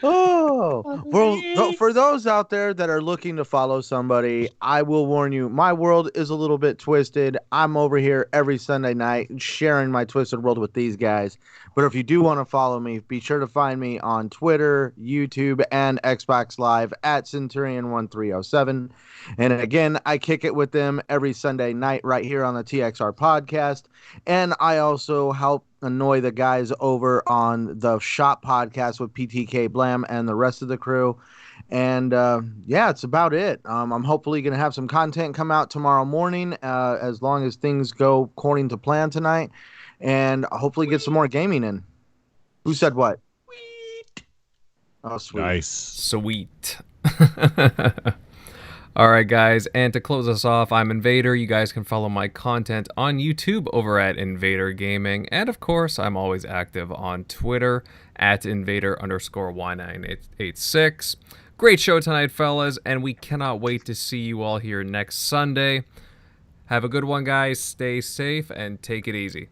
Oh, well, for those out there that are looking to follow somebody, I will warn you, my world is a little bit twisted. I'm over here every Sunday night sharing my twisted world with these guys. But if you do want to follow me, be sure to find me on Twitter, YouTube, and Xbox Live at Centurion1307. And again, I kick it with them every Sunday night right here on the TXR Podcast. And I also help annoy the guys over on the Shop Podcast with PTK Blam and the rest of the crew. And yeah, it's about it. I'm hopefully going to have some content come out tomorrow morning as long as things go according to plan tonight. And hopefully get some more gaming in. Who said what? Sweet. Oh, sweet. Nice. Sweet. All right, guys, and to close us off, I'm Invader. You guys can follow my content on YouTube over at Invader Gaming. And, of course, I'm always active on Twitter at Invader_Y986. Great show tonight, fellas, and we cannot wait to see you all here next Sunday. Have a good one, guys. Stay safe and take it easy.